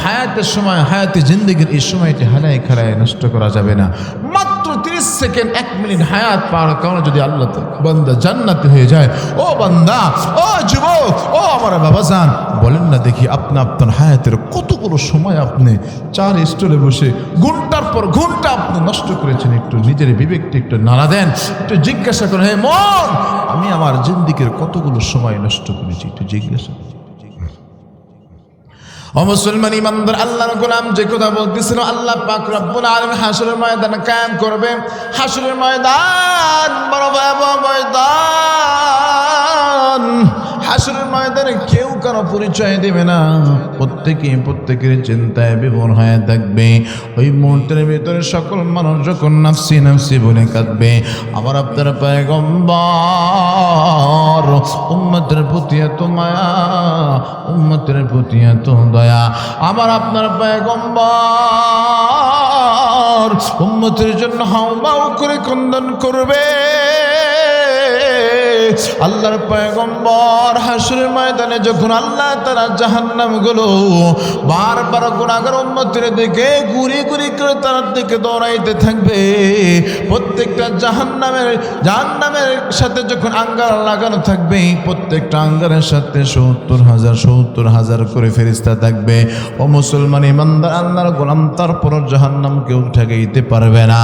Speaker 1: হায়াতের সময়, হায়াতের জিন্দেগির এই সময়টি হারায় খারায় নষ্ট করা যাবে না। মাত্র 30 সেকেন্ড, 1 মিনিট হায়াত পাওয়ার কারণে যদি আল্লাহ বান্দা জান্নাতি হয়ে যায়, ও বান্দা, ও যুবক, ও আমার বাবাজান, বলেন না দেখি আপনার হায়াতের কতগুলো সময় আপনি 4 স্টলে বসে ঘন্টার পর ঘন্টা আপনি নষ্ট করেছেন। একটু নিজের বিবেকটা একটু নাড়া দেন, একটু জিজ্ঞাসা করেন, হে মন, আমি আমার জিন্দেগির কতগুলো সময় নষ্ট করেছি, একটু জিজ্ঞাসা। ও মুসলমান ইমানদার, আল্লাহর গোলাম যে কথা বলতেছিল, আল্লাহ পাক রব্বুল আলামিন হাসরের ময়দান কায়েম করবে। হাসরের ময়দান বড় ভয়াবহ ময়দান। হাসরের ময়দানে কেউ কারো পরিচয় দেবে না, প্রত্যেকের চিন্তায় বিভোর হয়ে থাকবে। ওই মুহূর্তের ভিতরে সকল মানুষ যখন নাফসি নাফসি বলে কাঁদবে, আমার আপনার পয়গম্বর, উম্মতের প্রতি এত মায়া, উম্মতের প্রতি এত দয়া, আমার আপনার পয়গম্বর উম্মতের জন্য হাউমাউ করে ক্রন্দন করবে। আল্লাহর পয়গম্বর হাসরের ময়দানে যখন আল্লাহ তাআলা জাহান্নামগুলো বারবার গুনাহগার উম্মতের দিকে ঘুরে ঘুরে করে তার দিকে দৌড়াইতে থাকবে, প্রত্যেকটা জাহান্নামের সাথে যখন আঙ্গার লাগানো থাকবে, প্রত্যেকটা আঙ্গারের সাথে 70,000 করে ফেরেশতা থাকবে। ও মুসলমান ইমানদার, আল্লাহর গোলাম, তারপর জাহান্নাম কেউ ঠেকাইতে পারবে না।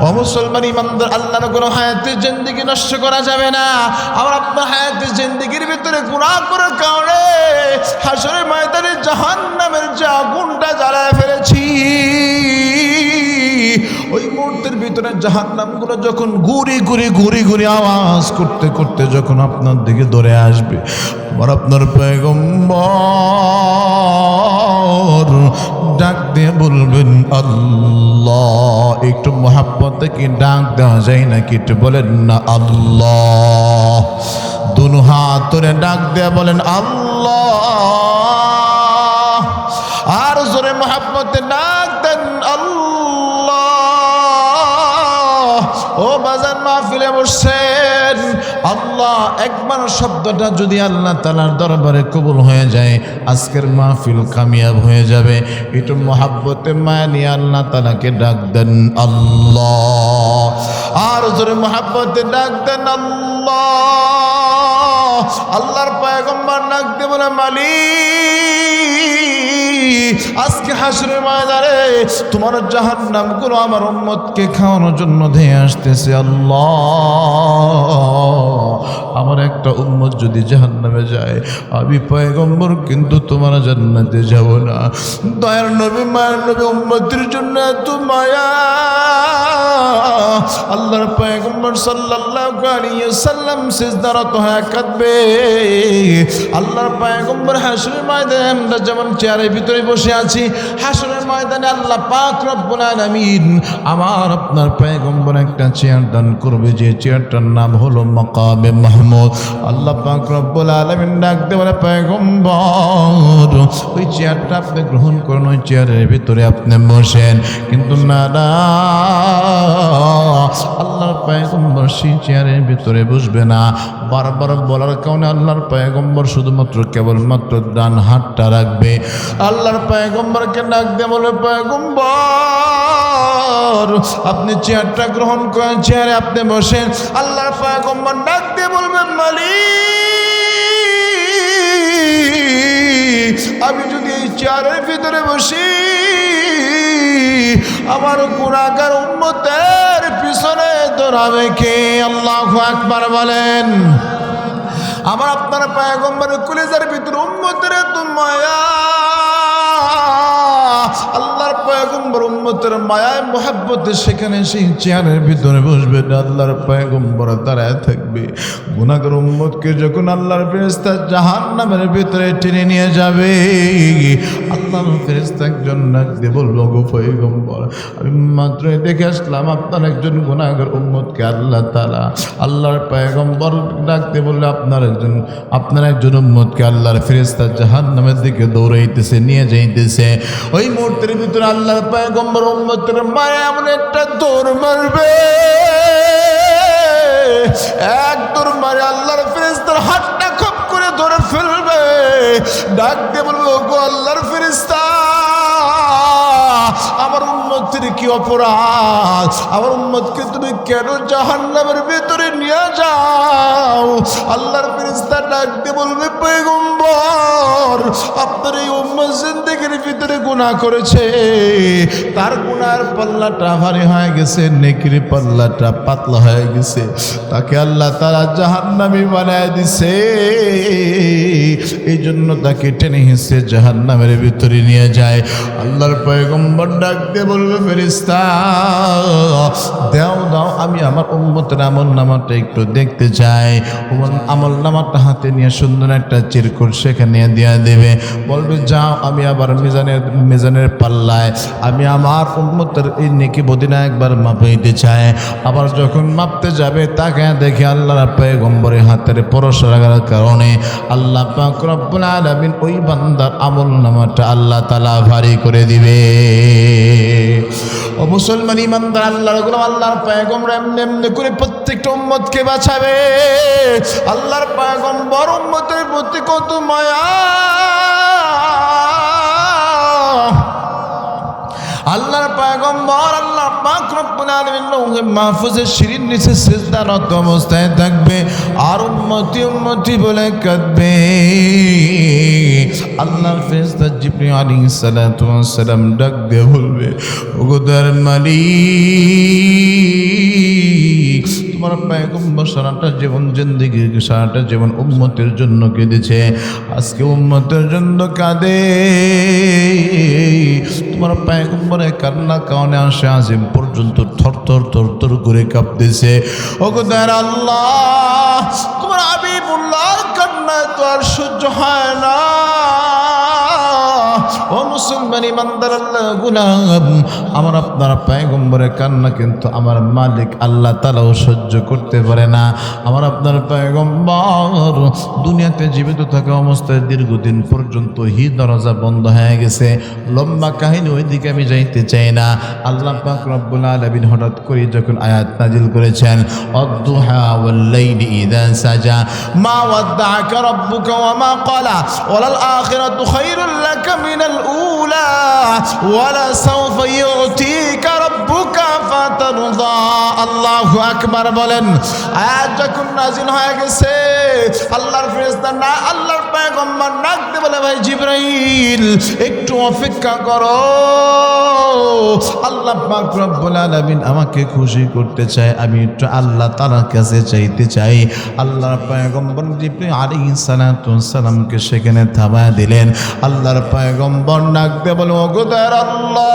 Speaker 1: ও মুসলমান ইমানদার, আল্লাহর গোলাম, হায়াতের জিন্দেগি নষ্ট করা যাবে না। আমার আপনার হায়াতের জিন্দেগির ভিতরে গুনাহ করার কারণে হাসরের ময়দানে জাহান্নামের যে আগুনটা জ্বালায় ফেলেছি, ওই মুহূর্তের ভিতরে জাহান্নামগুলো যখন ঘুরি আওয়াজ করতে করতে যখন আপনার দিকে দৌড়ে আসবে, আমার আপনার পয়গম্বর ডাক দিয়ে বলবেন আল্লাহ। একটু মোহাব্বতে কি ডাক দেওয়া যায় নাকি? একটু বলেন না আল্লাহ। দুনো হাত ধরে ডাক দিয়ে বলেন আল্লাহ। আর জোরে মোহাব্বতে ডাক দেন আল্লাহ। ও বাজার মাহফিলে বসছেন, আল্লাহ একবার শব্দটা যদি আল্লাহ তাআলার দরবারে কবুল হয়ে যায়, আজকের মাহফিল কামিয়াব হয়ে যাবে। একটু মোহাব্বতে মায়া নিয়ে আল্লাহ তাআলাকে ডাক দেন আল্লাহ। আর জোরে মোহাব্বতে ডাক দেন আল্লাহ। আল্লাহর পয়গম্বর ডাক দিয়ে বলে, মালিক, আজকে হাসরের ময়দানে তোমার জাহান্নামগুলো আমার উম্মতকে খাওয়ানোর জন্য ধেয়ে আসতেছে। আল্লাহ, আমার একটা উম্মত যদি জাহান্নামে যায়, আমি পয়গম্বর কিন্তু তোমার জান্নাতে যাব না। দয়ার নবী, মায়ের নবী, উম্মতের জন্য এত মায়া। আল্লাহর পয়গম্বর সাল্লাল্লাহু আলাইহি ওয়াসাল্লাম সিজদারত হয়ে কাঁদবে। আল্লাহর পয়গম্বর হাসরের ময়দানে আমরা যেমন চেয়ারের ভিতরে বসে আছি, হাসরের ময়দানে আল্লাহ পাক রব্বুল আলামিন আমার আপনার পয়গম্বর একটা চেয়ার দান করবে, যে চেয়ারটার নাম হলো মাকামে মাহমুদ। আল্লাহ পাক রব্বুল আলামিন ডাক দিয়ে বলে, পয়গম্বর ওই চেয়ারটা আপনি গ্রহণ করুন, ওই চেয়ারের ভিতরে আপনি বসেন। কিন্তু না, আল্লাহর পয়গম্বর সেই চেয়ারের ভিতরে বসবে না। বারবার বলার কারণে আল্লাহর পয়গম্বর শুধুমাত্র কেবলমাত্র ডান হাতটা রাখবে। আল্লাহর পয়গম্বরকে ডাক দিয়ে বলে, পয়গম্বর আপনি চেয়ারটা গ্রহণ করেন, চেয়ারে আপনি বসেন। আল্লাহর পয়গম্বর ডাক দিয়ে বলবেন, মালিক, আমি যদি এই চেয়ারের ভিতরে বসি, আমার গুনাহগার উম্মতের পিছনে দৌড়াবে কে? আল্লাহু আকবার বলেন। আমার আপনার পয়গম্বরের কলিজার ভিতরে উম্মতের এত মায়া। আল্লাহর পয়গম্বর উম্মতের মায়ায় মোহাব্বতে সেখানে সেই চেয়ারের ভিতরে বসবে, আল্লাহর পয়গম্বর দাঁড়ায় থাকবে। গুনাহগার উম্মতকে যখন আল্লাহর ফেরেশতা জাহান্নামের ভিতরে টেনে নিয়ে যাবে, আল্লাহর ফেরেশতা একজন ডাক দিয়ে বলবো, গো পয়গম্বর, আমি মাত্রই দেখে আসলাম আপনার একজন গুনাহগার উম্মতকে আল্লাহ তাআলা, আল্লাহর পয়গম্বর ডাক দিয়ে বললে আপনার একজন উম্মতকে আল্লাহর ফেরেশতা জাহান্নামের দিকে দৌড়াইতেছে, নিয়ে যাইতেছে। ওই মুহূর্তের ভিতরে আল্লাহর পয়গম্বর উম্মতের মায়া এমন একটা দৌড় মারবে, এক দৌড় মারে আল্লাহর ফেরেশতার হাতটা খপ করে ধরে ফেলবে, ডাক দিয়ে বলবে, ওগো আল্লাহর ফেরেশতা, আমার উম্মতের কি অপরাধ, আমার উম্মতকে তুমি কেন জাহান্নামের ভিতরে নিয়ে যাও? আল্লাহর ফেরেশতা ডাক দিয়ে বলবে, পয়গম্বর, আপনার এই উম্মত জিন্দেগির ভিতরে গুনাহ করেছে, তার গুনাহের পাল্লাটা ভারী হয়ে গেছে, নেকির পাল্লাটা পাতলা হয়ে গেছে, তাকে আল্লাহ তাআলা জাহান্নামী বানায় দিছে। এই জন্য তাকে টেনে হিঁচড়ে জাহান্নামের ভিতরে নিয়ে যায়। আল্লাহর পয়গম্বর ডাক দিয়ে বলবে, ফেরেশতা, দাও, আমি আমার উম্মতের আমলনামাটা একটু দেখতে চাই। আমল নামাটা হাতে নিয়ে সুন্দর একটা চিরকুট সেখানে দিয়ে দেবে, বলবে, যাও, আমি আবার মিজানের পাল্লায় আমি আমার উম্মতের এই নেকি বদিনা একবার মাপাইতে চাই। আবার যখন মাপতে যাবে, তাকে দেখে আল্লাহর পয়গম্বরের হাতের পরশ লাগার কারণে আল্লাহ পাক রব্বুল আলামিন ওই বান্দার আমল নামাটা আল্লাহ তাআলা ভারী করে দিবে। ও মুসলমান ইমানদার, আল্লাহর গোলাম, আল্লাহর পয়গম্বর এমনি করে প্রত্যেকটা উম্মতকে বাঁচাবে। আল্লাহর পয়গম্বর উম্মতের প্রতি কত মায়া, আল্লাহর পয়গম্বর আল্লাহ পাক রব্বুল আলামিন লৌহে মাহফুজের শিরিন নিচে সিজদারত অবস্থায় থাকবে আর উম্মতি বলে কাঁদবে। আল্লাহর ফেরেশতা জিবরিল আলাইহিস সালাতু ওয়াস সালাম ডাক দিয়ে বলবে, ওগো দয়ার মালিক, তোমার পয়গম্বর সারাটা জীবন জিন্দেগি সারাটা জীবন উম্মতের জন্য কেঁদেছে, আজকে উম্মতের জন্য কাঁদে। তোমার পয়গম্বরের কান্না কারণে আসে আজিম পর্যন্ত থরথর করে কাঁপতেছে। ওগো দয়ার আল্লাহ, তোমার হাবিবুল্লাহর কান্না তো আর সহ্য হয় না। ও মুসলমান ইমানদার, আল্লাহ গুলাম, আমার আপনার পয়গম্বরের কান্না কিন্তু আমার মালিক আল্লাহ তাআলাও সহ্য করতে পারে না। আমার আপনার পয়গম্বর দুনিয়াতে জীবিত থাকা অবস্থায় দীর্ঘদিন পর্যন্ত দরজা বন্ধ হয়ে গেছে। লম্বা কাহিনী, ওইদিকে আমি যাইতে চাই না। আল্লাহ পাক রব্বুল আলামিন হঠাৎ করে যখন আয়াত নাজিল করেছেন, অদ্দুহা ওয়াল লাইলি ইযা সাজা মা ওয়াদ্দাআকা রাব্বুকা ওয়া মা ক্বালা ওয়ালাল আখিরাতু খায়রুল লাকা মিনাল উলা ওয়ালা সাওফা ইউতিকা রাব্বুকা ফাতারদা। আল্লাহু আকবার বলেন। আয়াত যখন নাজিল হয়ে গেছে, আল্লাহর ফেরেশতা না, আল্লাহর পয়গম্বর ডাক দিয়ে বলে, ভাই জিবরাইল, একটু অপেক্ষা করো, আল্লাহ পাক রব্বুল আলামিন আমাকে খুশি করতে চায়, আমি একটু আল্লাহ তাআলার কাছে চাইতে চাই। আল্লাহর পয়গম্বর জিবরিল আলাইহিস সালাতু ওয়াস সালামকে সেখানে থামায় দিলেন। আল্লাহর পয়গম্বর ডাক দিয়ে বলে, ওগো দয়ার আল্লাহ,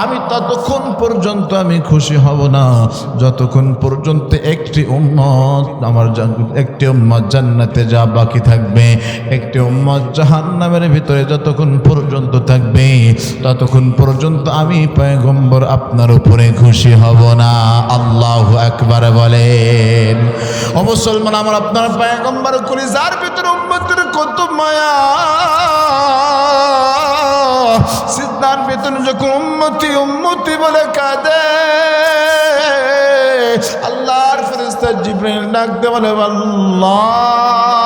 Speaker 1: আমি ততক্ষণ পর্যন্ত আমি খুশি হব না যতক্ষণ পর্যন্ত একটি উম্মত জান্নাতে যা বাকি থাকবে, একটি উম্মত জাহান্নামের ভিতরে যতক্ষণ পর্যন্ত থাকবে, ততক্ষণ পর্যন্ত আমি পয়গম্বর আপনার উপরে খুশি হব না। আল্লাহু আকবার বলেন। ও মুসলমান, আমার আপনার পয়গম্বর কলিজার ভিতরে উম্মতের কত মায়া। সিজদার ভিতরে যখন উম্মতি বলে কাঁদে, আল্লাহর ফেরেশতা জিবরাইল ডাক দিয়ে বলে, আল্লাহ,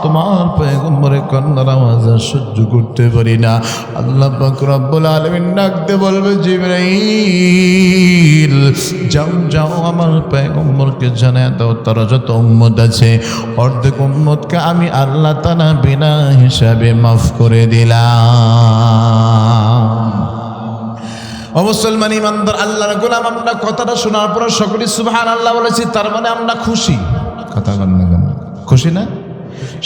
Speaker 1: তোমার পয়গম্বরের কান্নার আওয়াজ সহ্য করতে পারি না। আল্লাহ পাক রব্বুল আলামিন ডাক দিয়ে বলবে, জিবরাইল, যাও আমার পয়গম্বরকে জানায় দাও, তারা যত উম্মত আছে অর্ধেক উম্মতকে আমি আল্লাহ তাআলা বিনা হিসাবে মাফ করে দিলাম। ও মুসলমান ইমানদার, আল্লাহর গোলাম, আমরা কথাটা শোনার পর সকলে সুবহানাল্লাহ বলেছি, তার মানে আমরা খুশি। কথা বলেন না কেন? খুশি না?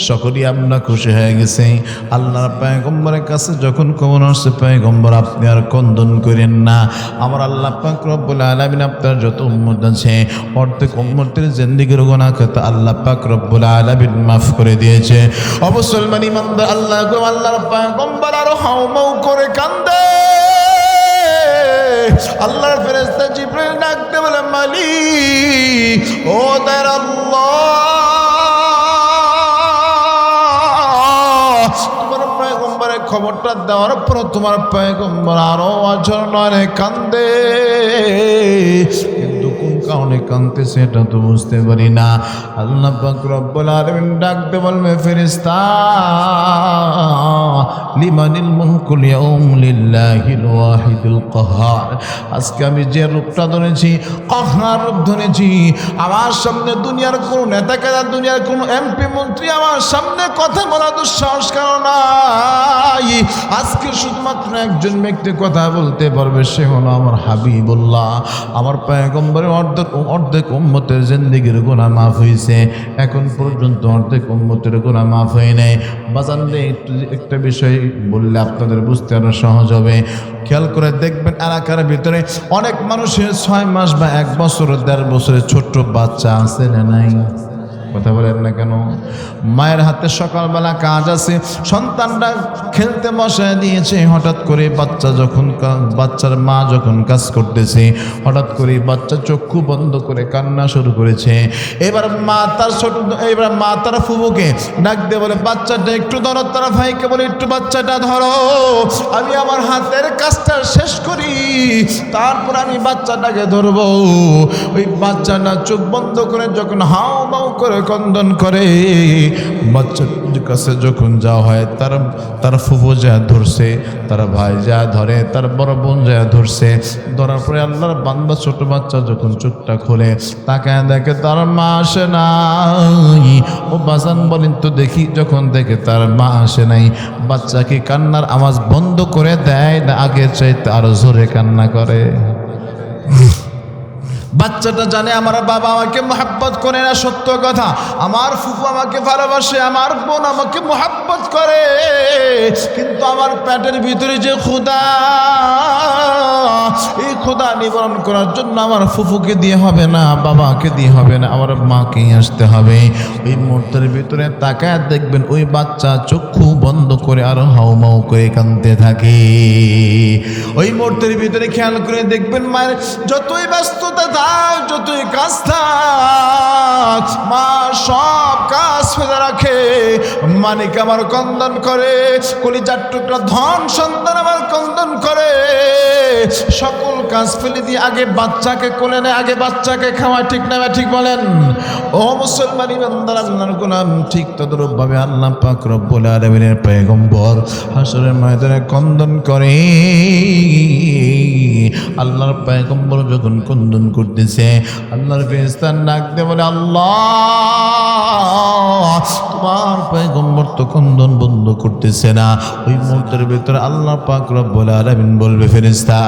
Speaker 1: সকলেই আমরা খুশি হয়ে গেছি। আল্লাহর পয়গম্বরের কাছে যখন খবর আসছে, পয়গম্বর আপনি আর কন্দন করেন না, আমার আল্লাহ পাক রব্বুল আলামিন আপনার যত উম্মত আছে অর্ধেক উম্মতের জিন্দেগির গুনাহ খাতা আল্লাহ পাক রব্বুল আলামিন মাফ করে দিয়েছে। মুসলমান ইমানদার, আল্লাহর পয়গম্বর আর হাউমাউ করে কান্দে। আল্লাহর ফেরেশতা জিবরাইল ডাকতে বলে, মালিক ও দয়ার আল্লাহ, তোমার পয়গম্বরের খবরটা দেওয়ার পর তোমার পয়গম্বর আরো আচরণে কান্দে, কিন্তু কোন কারণে কান্দতেছে এটা তো বুঝতে পারি না। আল্লাহ পাক রব্বুল আলামিন ডাকতে বলবে, ফেরেশতা লিমানিল মুলকুল ইয়াউম লিল্লাহিল ওয়াহিদুল কাহ্হার। আজকে আমি যে রূপটা ধরেছি, কাহ্হার রূপ ধরেছি, আমার সামনে দুনিয়ার কোন নেতাকে, দুনিয়ার কোন এমপি মন্ত্রী আমার সামনে কথা বলা দুঃসাহস কারণ নাই। আজকে শুধুমাত্র একজন ব্যক্তি কথা বলতে পারবে, সে হলো আমার হাবিবুল্লাহ। আমার পয়গম্বরের অর্ধেক উম্মতের জিন্দেগির গুনাহ মাফ হয়েছে, এখন পর্যন্ত অর্ধেক উম্মতের গুনাহ মাফ হয় নাই। বাজানরে একটা বিষয় বললে আপনাদের বুঝতে আরো সহজ হবে। খেয়াল করে দেখবেন, এলাকার ভিতরে অনেক মানুষের 6 মাস বা 1 বছর 1.5 বছরের ছোট্ট বাচ্চা আছে না নাই? কথা বলেন না কেন? মায়ের হাতে সকালবেলা কাজ আছে, সন্তানরা খেলতে বসায় দিয়েছে, হঠাৎ করে বাচ্চার মা যখন কাজ করতেছে, হঠাৎ করে বাচ্চা চক্ষু বন্ধ করে কান্না শুরু করেছে। এবার মা তার ফুফুকে ডাক দিয়ে বলে, বাচ্চাটা একটু ধরো। তারা ভাইকে বলে, একটু বাচ্চাটা ধরো, আমি আমার হাতের কাজটা শেষ করি, তারপর আমি বাচ্চাটাকে ধরবো। ওই বাচ্চাটা চোখ বন্ধ করে যখন হাও মাও করে কন্দন করে, বাচ্চার কাছে যখন যাওয়া হয়, তার ফুফু যা ধরছে, তার ভাই যা ধরে, তার বড় বোন যা ধরছে, ধরার পরে আল্লাহর বান্দা ছোট বাচ্চা যখন চোখটা খোলে, তাকে দেখে তার মা আসে নাই। ও বাজান বলেন তো দেখি, যখন দেখে তার মা আসে নাই, বাচ্চা কি কান্নার আওয়াজ বন্ধ করে দেয় না আগের চাইতে আরো জোরে কান্না করে? বাচ্চাটা জানে আমার বাবা আমাকে মহব্বত করে না, সত্য কথা, আমার ফুফু আমাকে ভালোবাসে, আমার বোন আমাকে মহব্বত করে, কিন্তু আমার পেটের ভিতরে যে ক্ষুধা, এই ক্ষুধা নিবারণ করার জন্য আমার ফুফুকে দিয়ে হবে না, বাবাকে দিয়ে হবে না, আমার মাকেই আসতে হবে। ওই মুহূর্তের ভিতরে তাকায় দেখবেন ওই বাচ্চা চক্ষু বন্ধ করে আর হাউমাউ করে কাঁদতে থাকে। ওই মুহূর্তের ভিতরে খেয়াল করে দেখবেন, মায়ের যতই ব্যস্ততা থাক, যতই কাজ থাক, মা সব কাজ ফেলে রাখে, মানিক আমার কন্দন করে, কলিজার টুকরা ধন সন্তান আমার কন্দন করে, সকল কাজ ফেলে দিয়ে আগে বাচ্চাকে কোলে নেয়, আগে বাচ্চাকে খাওয়ায়। ঠিক না ঠিক বলেন? ও মুসলমান ইমানদার, আল্লাহর গোলাম, ঠিক তদ্রূপ ভাবে আল্লাহ পাক রব্বুল আলামিনের পয়গম্বর হাসরের ময়দানে কন্দন করে। আল্লাহর পয়গম্বর যখন কন্দন করতেছে, আল্লাহর ফেরেশতা ডাক দিয়ে বলে, আল্লাহ তোমার পয়গম্বর তো কন্দন বন্ধ করতেছে না। ওই মুহূর্তের ভিতরে আল্লাহ পাক রব্বুল আলামিন বলবে, ফেরেশতা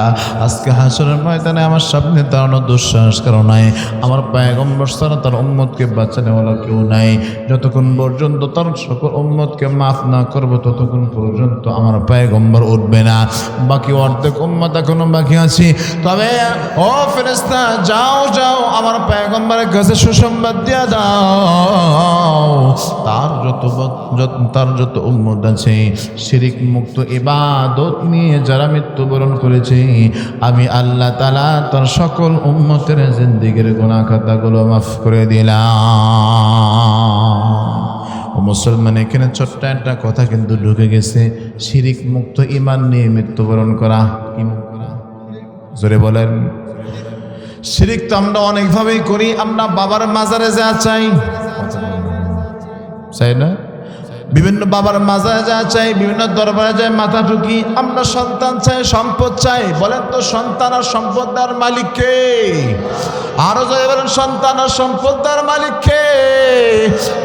Speaker 1: আজকে হাসরের ময়দানে আমার সামনে দাঁড়ানো দুঃসাহস কারণ নাই, আমার পয়গম্বর ছাড়া তার উম্মতকে বাঁচানো ওয়ালা কেউ নাই। যতক্ষণ পর্যন্ত তার সকল উম্মতকে মাফ না করবো, ততক্ষণ পর্যন্ত আমার পয়গম্বর উঠবে না। বাকি অর্ধেক উম্মত এখনো বাকি আছে। তবে ও ফেরেশতা, যাও যাও, আমার পয়গম্বরের কাছে সুসংবাদ দিয়া দাও, তার যত উম্মত আছে শিরিক মুক্ত ইবাদত নিয়ে যারা মৃত্যুবরণ করেছে, আমি আল্লাহ তাআলা তার সকল উম্মতের জিন্দেগির গুনাহ খাতাগুলো মাফ করে দিলাম। ও মুসলমান, এখানে ছোট্ট একটা কথা কিন্তু ঢুকে গেছে, শিরিক মুক্ত ঈমান নিয়ে মৃত্যুবরণ করা। কি জোরে বলেন? শিরিক তো আমরা অনেকভাবেই করি। আমরা বাবার মাজারে যা চাই না, বিভিন্ন বাবার মাজারে যা চাই, বিভিন্ন দরবারে যায় মাথা ঠুকি। আমরা সন্তান চাই, সম্পদ চাই। বলেন তো সন্তান আর সম্পদ দেওয়ার মালিক কে? আরো জয় বলেন, সন্তান আর সম্পদ দেওয়ার মালিক কে?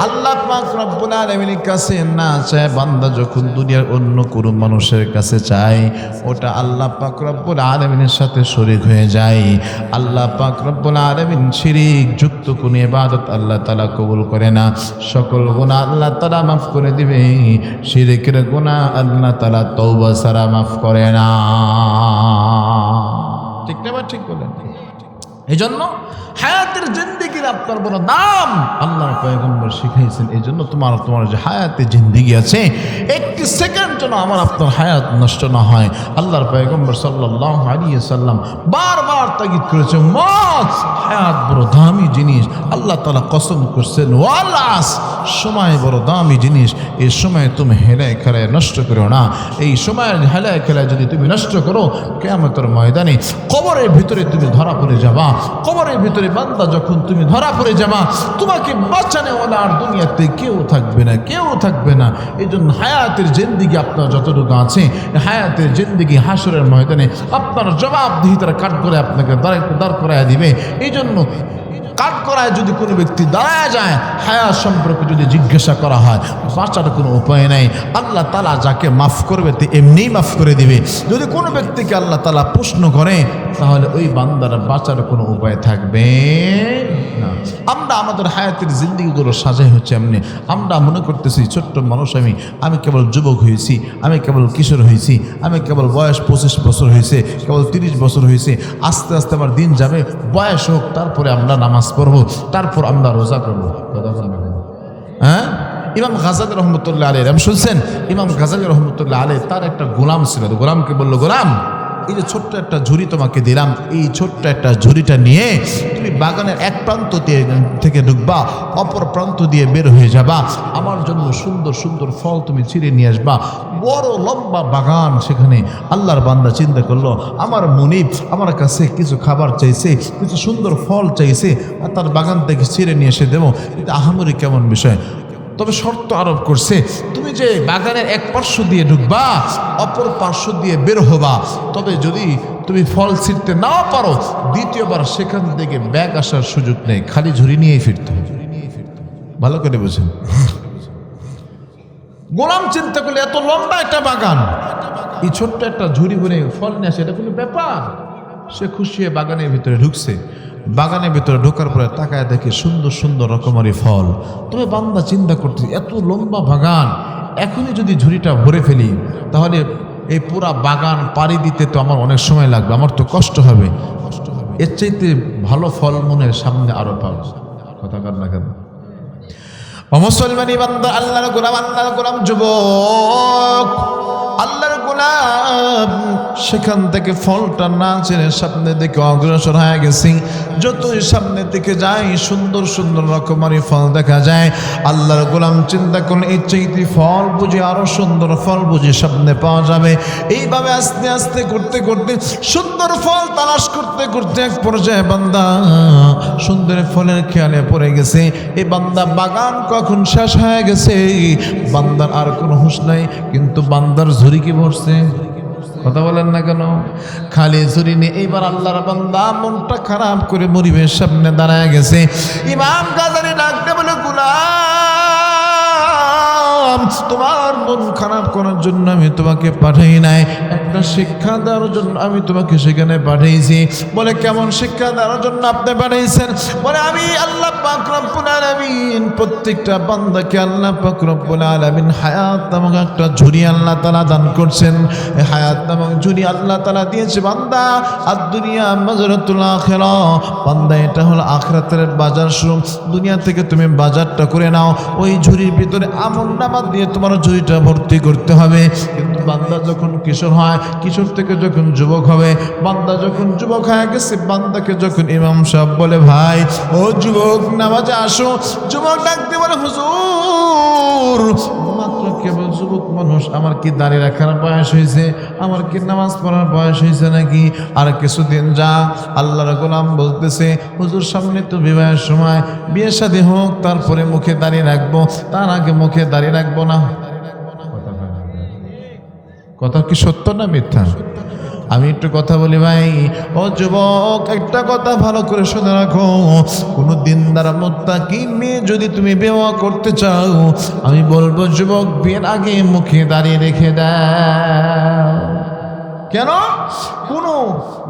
Speaker 1: আল্লাহ পাক রব্বুল আলামিনের কাছে না চায় বান্দা যখন দুনিয়ার অন্য কোনো মানুষের কাছে চায়, ওটা আল্লাহ পাক রব্বুল আলামিনের সাথে শরীক হয়ে যায়। আল্লাহ পাক রব্বুল আলামিন শিরিক যুক্ত কোনো ইবাদত আল্লাহ তাআলা কবুল করে না। সকল গুনাহ আল্লাহ তাআলা মাফ করে দিবে, শিরিকের গুনাহ আল্লাহ তাআলা তওবা ছাড়া মাফ করে না। ঠিক না? ঠিক বলেন। এই জন্য হায়াতের জিন্দেগির আপনার বড় দাম আল্লাহর পয়গম্বর শিখাইছেন। এই জন্য তোমার যে হায়াতের জিন্দেগি আছে, একটি সেকেন্ড যেন আমার আপনার হায়াত নষ্ট না হয়। আল্লাহর পয়গম্বর সাল্লাল্লাহু আলাইহি সাল্লাম বারবার তাগিদ করেছেন, মত হায়াত বড় দামি জিনিস। আল্লাহ তাআলা কসম করছেন, ওয়ালাস সময় বড় দামি জিনিস, এই সময় তুমি হেলায় খেলায় নষ্ট করো না। এই সময়ের হেলায় খেলায় যদি তুমি নষ্ট করো, কিয়ামতের ময়দানে কবরের ভিতরে তুমি ধরা পড়ে যাবা। কবরের ভিতরে বান্দা যখন তুমি ধরা পড়ে যাবা, তোমাকে বাঁচানে ওলা আর দুনিয়াতে কেউ থাকবে না, কেউ থাকবে না। এই জন্য হায়াতের জিন্দেগি আপনার যতটুকু আছে, হায়াতের জিন্দেগি হাসরের ময়দানে আপনার জবাবদিহিতার কাঠ করে আপনাকে দাঁড় করাইয়া দিবে। এই জন্য কাঠ করায় যদি কোনো ব্যক্তি দাঁড়ায় যায়, হায়াত সম্পর্কে যদি জিজ্ঞাসা করা হয়, বাঁচার কোনো উপায় নাই। আল্লাহ তাআলা যাকে মাফ করবে তে এমনিই মাফ করে দিবে। যদি কোনো ব্যক্তিকে আল্লাহ তাআলা প্রশ্ন করে, তাহলে ওই বান্দার বাঁচার কোনো উপায় থাকবে না। আমরা আমাদের হায়াতের জিন্দেগিগুলো সাজাই হচ্ছে এমনি। আমরা মনে করতেছি ছোট্ট মানুষ, আমি কেবল যুবক হয়েছি, আমি কেবল কিশোর হয়েছি, আমি কেবল বয়স 25 বছর হয়েছে, কেবল 30 বছর হয়েছে। আস্তে আস্তে আমার দিন যাবে, বয়স হোক, তারপরে আমরা নামাজ পড়বো, তারপর আমরা রোজা করবো। হ্যাঁ, ইমাম গাজালি রহমতুল্লাহ আলাইহি, আমি শুনছেন ইমাম গাজালি রহমতুল্লাহ আলাইহি, তার একটা গোলাম ছিল। গোলামকে বললো, গোলাম এই যে ছোট্ট একটা ঝুড়ি তোমাকে দিলাম, এই ছোট্ট একটা ঝুড়িটা নিয়ে তুমি বাগানের এক প্রান্ত থেকে ঢুকবা, অপর প্রান্ত দিয়ে বের হয়ে যাবা। আমার জন্য সুন্দর সুন্দর ফল তুমি ছিঁড়ে নিয়ে আসবা। বড় লম্বা বাগান সেখানে। আল্লাহর বান্দা চিন্তা করলো, আমার মুনিব আমার কাছে কিছু খাবার চাইছে, কিছু সুন্দর ফল চাইছে, আর তার বাগান থেকে ছিঁড়ে নিয়ে এসে দেবো, এটা আহামরি কেমন বিষয়। তবে শর্ত আরোপ করছে, তুমি যে বাগানের এক পার্শ্ব দিয়ে ঢুকবা, অপর পার্শ্ব দিয়ে বের হবা। তবে যদি তুমি ফল ছিঁড়তে নাও পারো, দ্বিতীয়বার সেখান থেকে ব্যাগ আসার সুযোগ নেই, খালি ঝুড়ি নিয়েই ফিরতে হবে। ভালো করে বুঝেন। গোলাম চিন্তা করলে, এত লম্বা একটা বাগান, এই ছোট্ট একটা ঝুড়ি ভরে ফল নিয়ে আসে, এটা কোনো ব্যাপার। সে খুশি হয়ে বাগানের ভিতরে ঢুকছে। বাগানের ভিতরে ঢোকার পরে তাকায় দেখে সুন্দর সুন্দর রকমারি ফল। তবে বান্দা চিন্তা করতে, এত লম্বা বাগান, এখনই যদি ঝুড়িটা ভরে ফেলি, তাহলে এই পুরা বাগান পাড়ি দিতে তো আমার অনেক সময় লাগবে, আমার তো কষ্ট হবে। এর চাইতে ভালো ফল মনে সামনে আরো পাবো। কথা কার না কেন? মুসলমানি বান্দা, আল্লাহর গোলাম যুবক, আল্লাহর গোলাম সেখান থেকে ফলটা না ছেড়ে সামনে দিকে অগ্রসর হয়ে গেছি। যতই সামনের দিকে যাই, সুন্দর সুন্দর রকমারি ফল দেখা যায়। আল্লাহর গোলাম চিন্তা করলেন, এই চাইতে ফল বুঝি আরো সুন্দর ফল বুঝি সামনে পাওয়া যাবে। এইভাবে আস্তে আস্তে করতে করতে সুন্দর ফল তালাশ করতে করতে এক পর্যায়ে বান্দা সুন্দর ফলের খেয়ালে পড়ে গেছে। এই বান্দা বাগান কখন শেষ হয়ে গেছে, বান্দার আর কোনো হুঁশ নাই। কিন্তু বান্দার ঝুড়ি কি ভরছে? কথা বলেন না কেন? খালি ঝুড়ি নিয়ে এইবার আল্লাহর বান্দা মনটা খারাপ করে মরিবের সামনে দাঁড়ায় গেছে। ইমাম গাজালি ডাকতে বলে, গোলাম, তোমার মন খারাপ করার জন্য আমি তোমাকে পাঠাই নাই, একটা শিক্ষা দেওয়ার জন্য আমি তোমাকে সেখানে পাঠাইছি। বলে, কেমন শিক্ষা দেওয়ার জন্য আপনি পাঠাইছেন? বলে, আমি আল্লাহ পাক রব্বুল আলামিন প্রত্যেকটা বান্দাকে আল্লাহ পাক রব্বুল আলামিন হায়াত নামক একটা ঝুড়ি আল্লাহ তাআলা দান করছেন। এই হায়াত নামক ঝুড়ি আল্লাহ তাআলা দিয়েছে বান্দা। আর দুনিয়া মাজরাতুল আখিরা, বান্দা এটা হলো আখিরাতের বাজার শুরু। দুনিয়া থেকে তুমি বাজারটা করে নাও, ওই ঝুড়ির ভিতরে আমলনামা দিয়ে তোমার ঝুড়িটা ভর্তি করতে হবে। কিন্তু বান্দা যখন কিশোর হয়, কিশোর থেকে যখন যুবক হবে, বান্দা যখন যুবক হয়ে গেছে, বান্দাকে যখন ইমাম সাহেব বলে, ভাই ও যুবক নামাজে আসো, যুবক ডাকতে বলে, হুজুর মাত্র কেবল যুবক মানুষ, আমার কি দাঁড়িয়ে রাখার বয়স হয়েছে? আমার কি নামাজ পড়ার বয়স হয়েছে নাকি? আর কিছুদিন যা। আল্লাহর গোলাম বলতেছে, হুজুর সামনে তো বিবাহের সময়, বিয়ে শাদী হোক, তারপরে মুখে দাঁড়িয়ে রাখবো, তার আগে মুখে দাঁড়িয়ে রাখবো রাখবো না? কথা কি সত্য না মিথ্যা? আমি একটু কথা বলি ভাই, ও যুবক, একটা কথা ভালো করে শুনে রাখো। কোন দিনদার মুত্তাকি মেয়ে যদি তুমি বিবাহ করতে চাও, আমি বলবো যুবক, বিয়ের আগে মুখে দাঁড়িয়ে রেখে দাও। কেন? কোন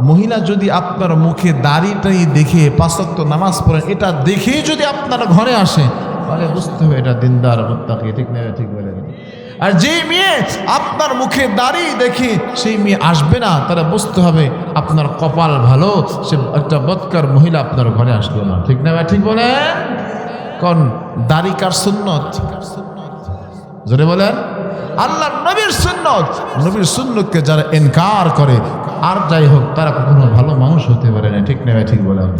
Speaker 1: মহিলা যদি আপনার মুখে দাড়িটাই দেখে 5 ওয়াক্ত নামাজ পড়েন, এটা দেখেই যদি আপনার ঘরে আসে, তাহলে বুঝতে হবে এটা দিনদার মুত্তাকি। ঠিক না? ঠিক বলেন। আর যে মেয়ে আপনার মুখে দাড়ি দেখে সেই মেয়ে আসবে না, তারা বুঝতে হবে আপনার কপাল ভালো, সে একটা বদকার মহিলা আপনার ঘরে আসলো না। ঠিক না? ঠিক বলেন। কোন দাড়ি কার সুন্নত? জোরে বলেন। আল্লাহর নবীর সুন্নত। নবীর সুন্নতকে যারা ইনকার করে, আর যাই হোক, তারা কখনো ভালো মানুষ হতে পারে না। ঠিক না? ঠিক বলেন।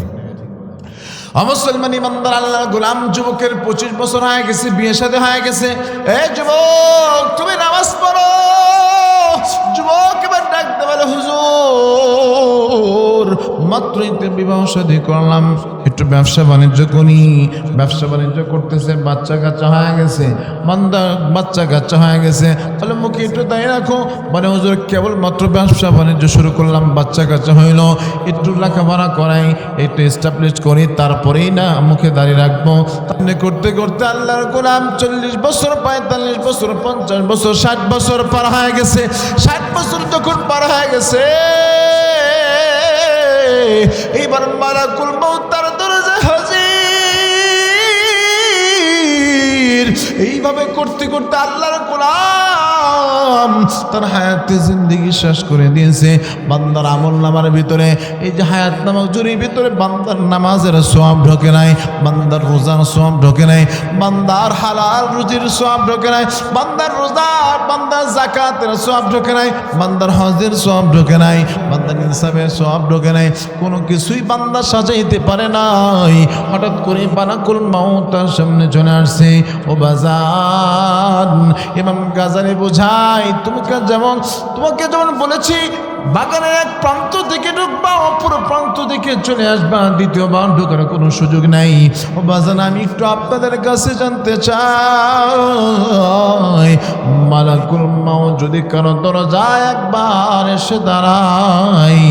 Speaker 1: মুসলমান ইমানদার আল্লাহর গোলাম যুবকের 25 বছর হয়ে গেছে, বিয়ে শাদী হয়ে গেছে। এই যুবক, তুমি নামাজ পড়ো। যুবক এবার ডাকতে বলে, হুজুর, মাত্রই তো বিবাহ শাদী করলাম, একটু ব্যবসা বাণিজ্য করি। ব্যবসা বাণিজ্য করতেছে, বাচ্চা কাচ্চা হয়ে গেছে। বাচ্চা কাচ্চা হয়ে গেছে, তাহলে মুখে একটু দাঁড়িয়ে রাখো। মানে হুজুর, কেবল মাত্র ব্যবসা বাণিজ্য শুরু করলাম, বাচ্চা কাচ্চা হইল, একটু লেখাপড়া করাই, একটু এস্টাবলিশ করি, তারপরেই না মুখে দাঁড়িয়ে রাখবো। তাহলে করতে করতে আল্লাহর গোলাম 40 বছর, 45 বছর, 50 বছর, 60 বছর পার হয়ে গেছে। 60 বছর যখন পার হয়ে গেছে, এইবার মালাকুল মউত তার দরজায় হাজির। এইভাবে করতে করতে আল্লাহর গোলাম তার হায়াতে জিন্দেগি শেষ করে দিয়েছে। বান্দার আমল নামার ভিতরে, এই যে হায়াত নামক জুরির ভিতরে, বান্দার নামাজের সওয়াব ঢোকে নাই, বান্দার রোজার সওয়াব ঢোকে নাই, বান্দার হালাল রুজির সওয়াব ঢোকে নাই, বান্দার রোজা, বান্দার যাকাতের সওয়াব ঢোকে নাই, বান্দার হজের সওয়াব ঢোকে নাই, বান্দার ইনসাফের সওয়াব ঢোকে নাই। কোনো কিছুই বান্দা সাজাইতে পারে নাই। হঠাৎ করে মালাকুল মউত তার সামনে চলে আসছে। ও বাজান, ইমাম গাজালি বোঝায়, তোমাকে যেমন বলেছি, বাগানের এক প্রান্ত থেকে ঢুকবা, অপর প্রান্ত থেকে চলে আসবা, দ্বিতীয়বার ঢোকার কোনো সুযোগ নাই। ও বাজান, আমি একটু আপনাদের কাছে জানতে চাই, মালাকুল মউত যদি কারো দরজায় একবার এসে দাঁড়ায়,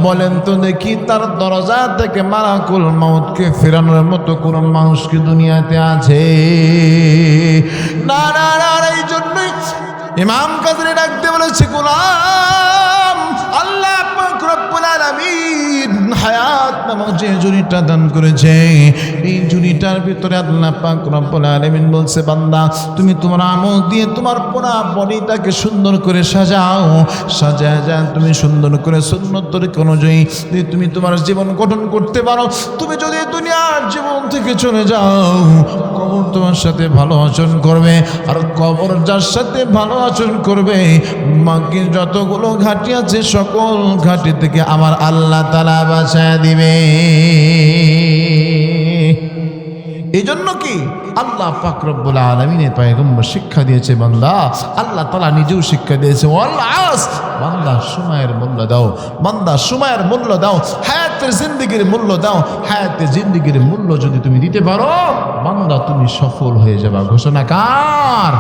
Speaker 1: বলেন তো দেখি, তার দরজা থেকে মালাকুল মউতকে ফেরানোর মতো কোন মানুষ কি দুনিয়াতে আছে? না না না। এই জন্যই ইমাম গাজী ডাকতে বলেছে, গোলাম, আল্লাহ পাক রব্বুল আলামিন হায়াত নামক যে জুনিটা দান করেছে, এই জুনিটার ভিতরে আল্লাহ পাক রব্বুল আলামিন বলছে, বান্দা, তুমি তোমার আমল দিয়ে তোমার পুরা বডিটাকে সুন্দর করে সাজাও। সাজায় তুমি সুন্দর করে সুন্নত তরিকা অনুযায়ী তুমি তোমার জীবন গঠন করতে পারো। তুমি যদি দুনিয়ার জীবন থেকে চলে যাও, কবর তোমার সাথে ভালো আচরণ করবে, আর কবর যার সাথে ভালো আচরণ করবে, মাকে যতগুলো ঘাটি আছে সকল ঘাটি থেকে আমার আল্লাহ তাআলা বাঁচায় দিবে। এই জন্য কি আল্লাহ পাক রব্বুল আলামিনের পয়গম্বর শিক্ষা দিয়েছে, বান্দা, আল্লাহ তাআলা নিজেও শিক্ষা দিয়েছে, বান্দা সময়ের মূল্য দাও, বান্দা সময়ের মূল্য দাও, হায়াতের জিন্দেগির মূল্য দাও। হায়াতের জিন্দেগির মূল্য যদি তুমি দিতে পারো, বান্দা, তুমি সফল হয়ে যাবা। ঘোষণা কার?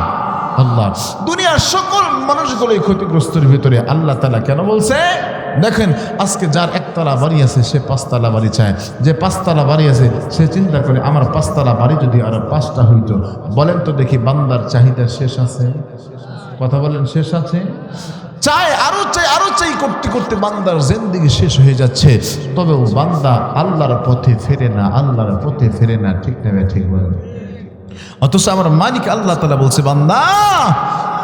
Speaker 1: আল্লাহ। দুনিয়ার সকল মানুষগুলোই ক্ষতিগ্রস্তের ভিতরে। আল্লাহ তাআলা কেন বলছে? দেখেন, আজকে যার একতলা বাড়ি আছে সে 5 তলা বাড়ি চায়, যে 5 তলা বাড়ি আছে সে চিন্তা করে আমার 5 তলা বাড়ি যদি আরো 5টা হইতো। বলেন তো দেখি, বান্দার চাহিদা শেষ আছে? কথা বলেন, শেষ আছে? চাই, আরো চাই, আরো চাই করতে করতে বান্দার জিন্দেগি শেষ হয়ে যাচ্ছে। তবেও বান্দা আল্লাহর পথে ফেরে না, আল্লাহর পথে ফেরে না। ঠিক না? ঠিক বলেন। অথচ আমার মালিক আল্লাহ তাআলা বলছে, বান্দা,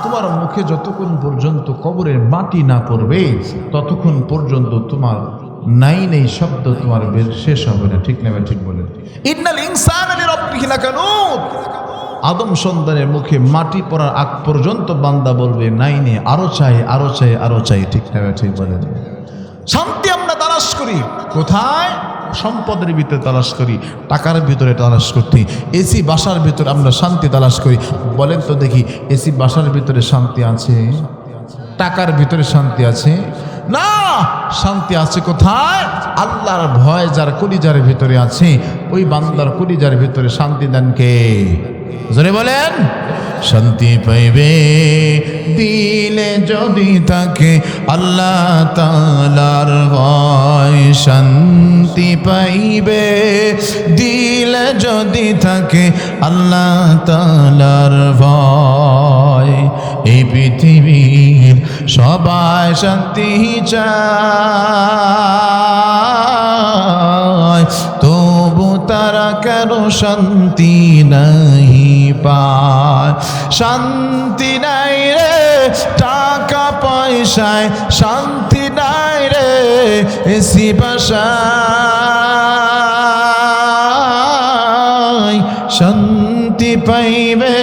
Speaker 1: তোমার মুখে যতক্ষণ পর্যন্ত কবরের মাটি না পড়বে, ততক্ষণ পর্যন্ত তোমার নেই শব্দ তোমার বের শেষ হবে না। ঠিক না? ঠিক বলেন। ইন্নাল ইনসানা লিরাব্বিহি লাকানুত। আদম সন্তানের মুখে মাটি পড়ার আগ পর্যন্ত বান্দা বলবে, নাই, আরো চাই, আরো চাই, আরো চাই। ঠিক না? ঠিক বলেন। শান্তি আমরা তালাশ করি কোথায়? সম্পদের ভিতরে তালাশ করি, টাকার ভিতরে তালাশ করতে, এসি বাসার ভিতরে আমরা শান্তি তালাশ করি। বলেন তো দেখি, এসি বাসার ভিতরে শান্তি আছে? টাকার ভিতরে শান্তি আছে? না। শান্তি আছে কোথায়? আল্লাহর ভয় যার কলিজার ভিতরে আছে, ওই বান্দার কলিজার ভিতরে শান্তি দেন কে? জোরে বলেন। শান্তি পাইবে দিলে যদি থাকে আল্লাহ তাআলার ভয়, শান্তি পাইবে দিলে যদি থাকে আল্লাহ তাআলার ভয়। এই পৃথিবীর সবাই শান্তি চায়, তবু তারা কেন শান্তি নাই পায়? শান্তি নাই রে টাকা পয়সায়, শান্তি নাই রে এসি বাসায়, শান্তি পাইবে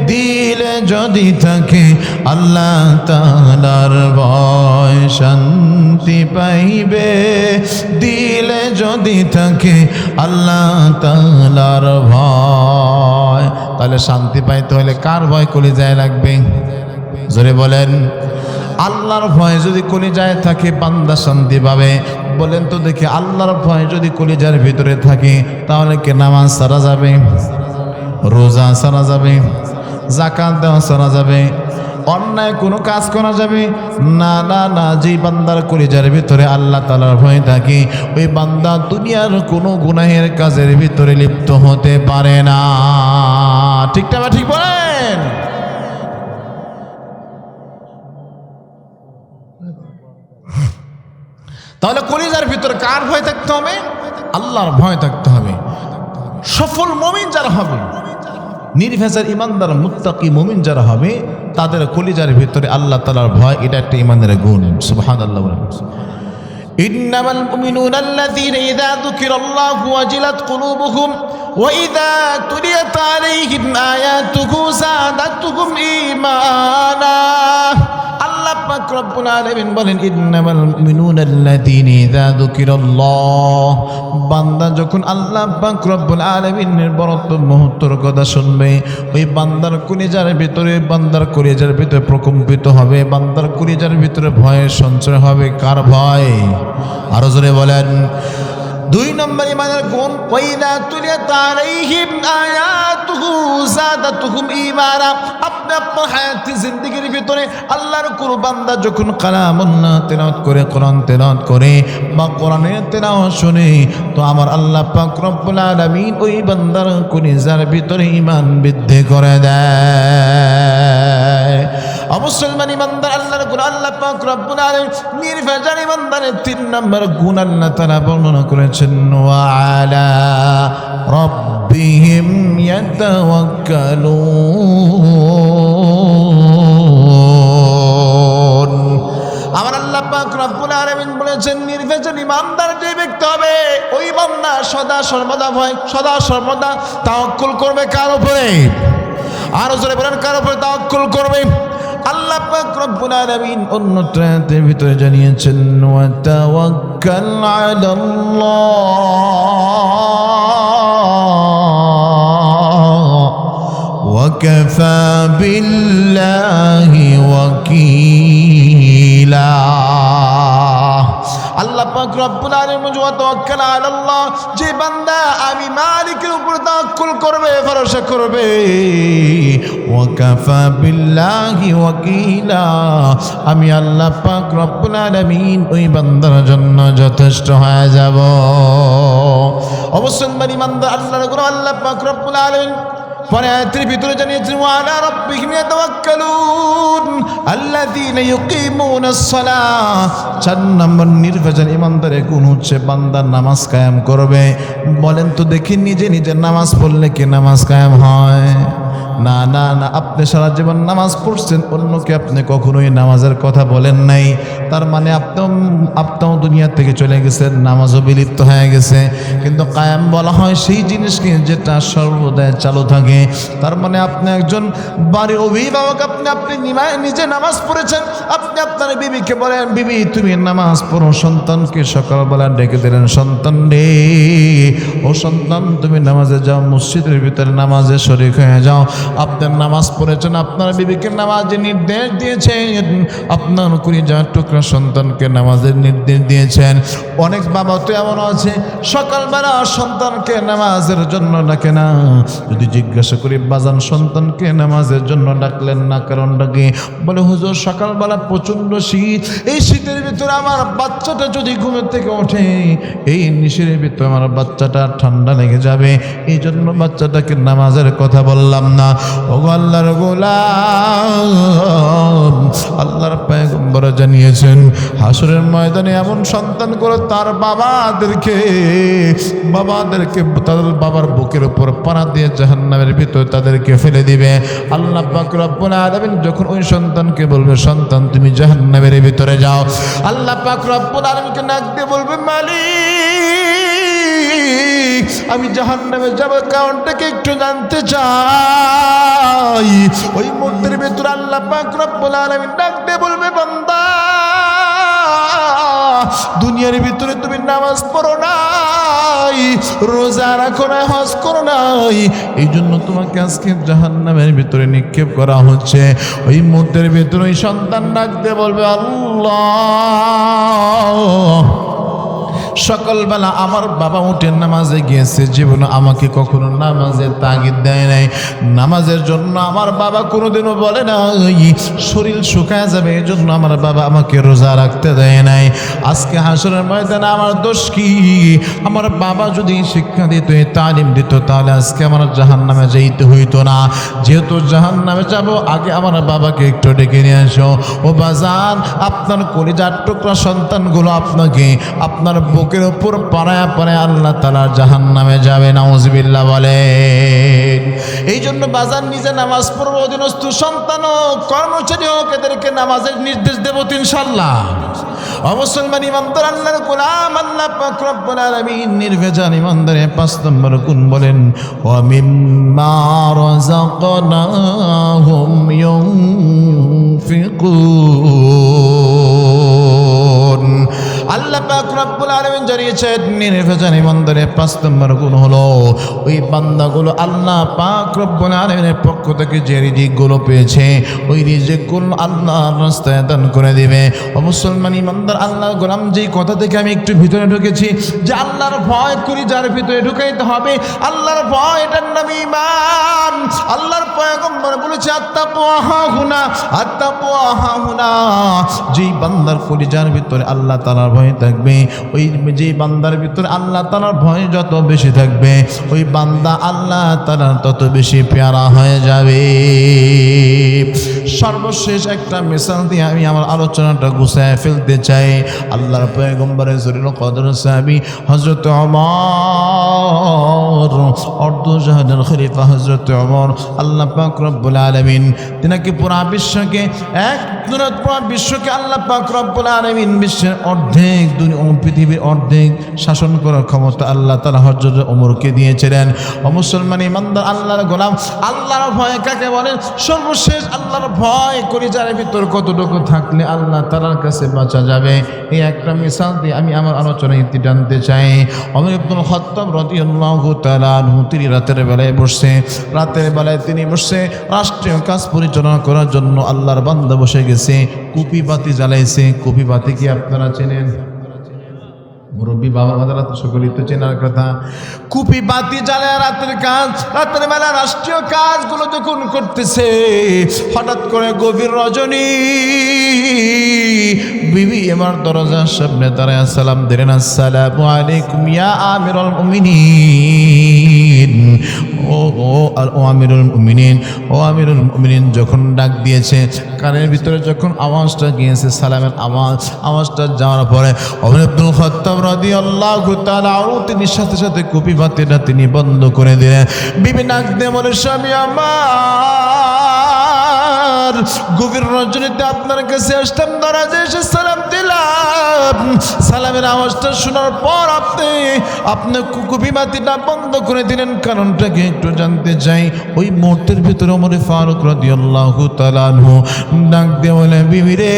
Speaker 1: দিলে যদি থাকে আল্লাহ তাআলার ভয়, শান্তি পাইবে দিলে যদি থাকে আল্লাহ তাআলার ভয়। তাহলে শান্তি পাইতে হলে কার ভয় কলিজায় লাগবে? জোরে বলেন। আল্লাহর ভয় যদি কলিজায় থাকে বান্দা শান্তি পাবে। বলেন তো দেখি, আল্লাহর ভয় যদি কলিজার ভিতরে থাকে তাহলে কি নামাজ ছাড়া যাবে? রোজা ছাড়া যাবে? যাকাত দেওয়া ছাড়া যাবে? অন্যায় কোনো কাজ করা যাবে? না না না। যে বান্দার কলিজার ভিতরে আল্লাহ তাআলার ভয় থাকে, ওই বান্দা দুনিয়ার কোনো গুনাহের কাজের ভিতরে লিপ্ত হতে পারে না। ঠিক না? ঠিক বলেন। তাহলে কলিজার ভিতরে কার ভয় থাকতে হবে? আল্লাহর ভয় থাকতে হবে। সফল মুমিন যারা হবে, নির্ভেজাল ইমানদার মুত্তাকি মুমিন যারা হবে, তাদের কলিজার ভিতরে আল্লাহ তাআলার ভয়, এটা একটা ইমানের গুণ। সুবহানাল্লাহ। ইন্নামাল মুমিনুনা আল্লাযীনা ইযা যুকিরাল্লাহু ওয়াজিলাত কুলুবুহুম ওয়া ইযা তুলিয়াত আলাইহিম আয়াতুহু যাদাতুহুম ঈমানা। আল্লাহ পাক রব্বুল আলামিন বলেন, ইন্নামাল মুমিনুনা আল্লাযীনা ইযা যুকিরাল্লাহ, বান্দা যখন আল্লাহ পাক রব্বুল আলামিনের বরত্ব মুহূর্তের কথা শুনবে, ওই বান্দার কলিজার ভিতরে, বান্দার কলিজার ভিতরে প্রকম্পিত হবে, বান্দার কলিজার ভিতরে ভয়ের সঞ্চয় হবে। কার ভয়? আরো জোরে বলেন। 2 নম্বর ইমানের গুণ, ওয়াইদা তুলিয়াত আলাইহিম আয়াতুহু যাদাতুহুম ঈমানা। আপনি আপনার হায়াতি জিন্দেগির ভিতরে আল্লাহর কোন বান্দা যখন কালামুল্লাহ তেলাওয়াত করে, কোরআন তেলাওয়াত করে বা কোরআনের তেলাওয়াত শুনে, তো আমার আল্লাহ পাক রব্বুল আলামিন ওই বান্দার কলিজার ভিতরে ঈমান বৃদ্ধি করে দেয়। মুসলমান ইমানদার আল্লাহর গুণ, আল্লাহ পাক রব্বুল আলামিন নির্ভেজাল ইমানদারের 3 নম্বর গুণ আল্লাহ তাআলা বর্ণনা করেছেন, ওয়া আলা রাব্বিহিম ইয়াতাওয়াক্কালুন। আমার আল্লাহ পাক রব্বুল আলামিন বলেছেন, নির্ভেজাল ইমানদার যে ব্যক্তি হবে, ওই বান্দা সদা সর্বদা ভয়, সদা সর্বদা তাওয়াক্কুল করবে। কার উপরে? আরো জোরে বলেন, কার উপরে তাওয়াক্কুল করবে? আল্লাহ পাক রব্বুল আলামিন অন্য আয়াতের ভিতরে জানিয়েছেন, ওয়া তাওয়াক্কাল আলাল্লাহ ওয়া কাফা বিল্লাহি ওয়াকিলা। আল্লাহ পাক রব্বুল আলামিন ওয়া তাওয়াক্কাল আলাল্লাহ, যে বান্দা আমি মালিকের উপর তাওয়াক্কুল করবে, ভরসা করবে, ওয়া কাফা বিল্লাহি ওয়াকিলা, আমি আল্লাহ পাক রব্বুল আলামিন ওই বান্দার জন্য যথেষ্ট হয়ে যাব। অবশ্যই ইমানদার আল্লাহর গুণ আল্লাহ পাক রব্বুল আলামিন পরে আয়াতের ভিতরে জানিয়েছেন, ওয়া আলা রাব্বিহিম ইয়াতাওয়াক্কালুন আল্লাযীনা ইউকিমুনাস সালাহ। 4 নম্বর নির্ভেজাল ইমানদারের গুণ হচ্ছে বান্দা নামাজ কায়েম করবে। বলেন তো দেখি, নিজে নিজে নামাজ পড়লে কি নামাজ কায়েম হয়? না না না। আপনি সারা জীবন নামাজ পড়ছেন, অন্যকে আপনি কখনোই নামাজের কথা বলেন নাই, তার মানে আপনিও দুনিয়া থেকে চলে গেছেন, নামাজও বিলুপ্ত হয়ে গেছে। কিন্তু কায়েম বলা হয় সেই জিনিসকে যেটা সর্বদাই চালু থাকে। তার মানে আপনি একজন বাড়ির অভিভাবক, আপনি নিজে নামাজ পড়েছেন, আপনি আপনার বিবিকে বলেন, বিবি তুমি নামাজ পড়ো। সন্তানকে সকালবেলা ডেকে দিলেন, সন্তান রে, ও সন্তান তুমি নামাজে যাও, মসজিদের ভিতরে নামাজে শরীক হয়ে যাও। আপনার নামাজ পড়েছেন, আপনার বিবিকে নামাজের নির্দেশ দিয়েছেন, আপনার কলিজার টুকরা সন্তানকে নামাজের নির্দেশ দিয়েছেন। অনেক বাবা তো এমন আছে সকালবেলা সন্তানকে নামাজের জন্য ডাকে না। যদি জিজ্ঞাসা করি বাজান সন্তানকে নামাজের জন্য ডাকলেন না, কারণটা কি? বলে হুজুর সকালবেলা প্রচণ্ড শীত, এই শীতের ভিতরে আমার বাচ্চাটা যদি ঘুমের থেকে ওঠে, এই নিশির ভিতরে আমার বাচ্চাটা ঠান্ডা লেগে যাবে, এই জন্য বাচ্চাটাকে নামাজের কথা বললাম না। ওগো আল্লাহর গোলাম, আল্লাহর পয়গম্বর জানিয়েছেন হাসরের ময়দানে এমন সন্তান করে তার বাবাদেরকে তাদের বাবার বুকের উপর পাড়া দিয়ে জাহান্নামের ভিতরে তাদেরকে ফেলে দিবে। আল্লাহ পাক রব্বুল আলামিন যখন ওই সন্তানকে বলবে সন্তান তুমি জাহান্নামের ভিতরে যাও, আল্লাহ পাক রব্বুল আলামিনকে ডাক দিয়ে বলবে মালিক আমি জাহান্নামে যাব, কারণটাকে একটু জানতে চাই। ওই মুহূর্তের ভিতরে আল্লাহ পাক রব্বুল আলামিন ডাক দিয়ে বলবে বান্দা দুনিয়ার ভিতরে তুমি নামাজ পড়ো নাই, রোজা রাখো না, হজ করো নাই, এই জন্য তোমাকে আজকে জাহান্নামের ভিতরে নিক্ষেপ করা হচ্ছে। ওই মুহূর্তের ভিতরে ওই সন্তান ডাক দিয়ে বলবে আল্লাহ সকালবেলা আমার বাবা উঠে নামাজে গিয়েছে, জীবনে আমাকে কখনো নামাজের তাগিদ দেয় নাই, নামাজের জন্য আমার বাবা কোনোদিনও বলে নাই শরীর শুকায় যাবে এই জন্য আমার বাবা আমাকে রোজা রাখতে দেয় নাই। আজকে হাসরের ময়দানে আমার দোষ কি? আমার বাবা যদি শিক্ষা দিত, তালিম দিত, তাহলে আজকে আমার জাহান্নামে যেতে হইতো না। যেহেতু জাহান্নামে যাব, আগে আমার বাবাকে একটু ডেকে নিয়ে আসো। ও বাজান আপনার কলিজার টুকরা সন্তানগুলো আপনাকে আপনার বুকের উপর পাড়ায় পাড়ায় আল্লাহ তাআলা জাহান্নামে যাবে, নাউজুবিল্লাহ বলে। এই জন্য বাজার নিজে নামাজ পড়বো, অধীনস্থ সন্তান হোক কর্মচারী হোক এদেরকে নামাজের নির্দেশ দেবো ইনশাআল্লাহ। মুসলমান ইমানদার আল্লাহর গোলাম, আল্লাহ পাক রব্বুল আলামিন নির্ভেজাল ইমানদারের ৫ নম্বর গুণ বলেন ওয়া মিম্মা রাযাকনাহুম ইউনফিকুন। আল্লাহ পাক রব্বুল আলামিন জানিয়েছেন নির্ভেজাল ইমানদারের ৫ নম্বর গুণ হলো ওই বান্দাগুলো আল্লাহ পাক রব্বুল আলামিনের পক্ষ থেকে যে রিজিকগুলো পেয়েছে ওই রিজিকগুলো আল্লাহর রাস্তায় দান করে দিবে। ও মুসলমান ইমানদার আল্লাহর গোলাম, যেই কথা থেকে আমি একটু ভিতরে ঢুকেছি যে আল্লাহর ভয় করি যার ভিতরে ঢুকাইতে হবে, আল্লাহর ভয় এটার নাম ঈমান। আল্লাহর পয়গম্বর বলেছে আত্তাকওয়া হাহুনা, আত্তাকওয়া হাহুনা। যেই বান্দার কলিজার ভিতরে আল্লাহ তাআলার ভয় থাকবে, ওই যেই বান্দার ভিতরে আল্লাহ তাআলার ভয় যত বেশি থাকবে, ওই বান্দা আল্লাহ তাআলার তত বেশি পেয়ারা হয়ে যাবে। সর্বশেষ একটা মিসাল দিয়ে আমি আমার আলোচনাটা গুছায় ফেলতে চাই। আল্লাহর পয়গম্বরের জলিল কদর সাহাবী হযরত ওমর, অর্ধজাহানের খলিফা হযরত ওমর, আল্লাহ পাক রব্বুল আলামিন তিনাকে পুরা বিশ্বকে পুরা বিশ্বকে আল্লাহ পাক রব্বুল আলামিন বিশ্বের অর্ধেক দুনিয়া পৃথিবীর অর্ধেক শাসন করার ক্ষমতা আল্লাহ তাআলা হযরত ওমরকে দিয়েছিলেন। ও মুসলমান ইমানদার আল্লাহর গোলাম, আল্লাহর ভয় কাকে বলেন? সর্বশেষ আল্লাহর ভয় কলিজার ভিতর কতটুকু থাকলে আল্লাহ তাআলার কাছে বাঁচা যাবে, এই একটা মিসাল দিয়ে আমি আমার আলোচনা ইতি টানতে চাই। ওমর ইবনুল খাত্তাব রাদিয়াল্লাহু তাআলা আনহু তিনি রাতের বেলায় তিনি বসে রাষ্ট্রীয় কাজ পরিচালনা করার জন্য আল্লাহর বান্দা বসে গেছে, কুপি বাতি জ্বালাইছে। কুপি বাতি কি আপনারা চেনেন? মুরব্বী বাবা মাদারা তো সকলেই তো চেনার কথা। কুপি বাতি জ্বালায় রাতের বেলা রাষ্ট্রীয় কাজগুলো যখন করতেছে, হঠাৎ করে গভীর রজনী বিবি আমার দরজার সামনে দাঁড়ায় সালাম দিলেন, আসসালামু আলাইকুম ইয়া আমিরুল মুমিনিন। ও আমিরুল মুমিনিন যখন ডাক দিয়েছে, কানের ভিতরে যখন আওয়াজটা গিয়েছে, সালামের আওয়াজটা যাওয়ার পরে ওমর ইবনুল খাত্তাব রাদিয়াল্লাহু তাআলা তিনি সাথে সাথে কুপি বাতিটা তিনি বন্ধ করে দিলেন। বিবি ডাক দিয়ে বলে, স্বামী আমার, গভীর রজনীতে আপনার কাছে আসলাম, দরজায় এসে সালাম দিলাম, সালামের আওয়াজটা শোনার পর আপনি কুপি বাতিটা বন্ধ করে দিলেন, কারণটাকে একটু জানতে চাই। ওই মুহূর্তের ভিতরে ওমর ফারুক রাদিয়াল্লাহু তাআলা আনহু ডাক দিয়ে বলে, বিবি রে,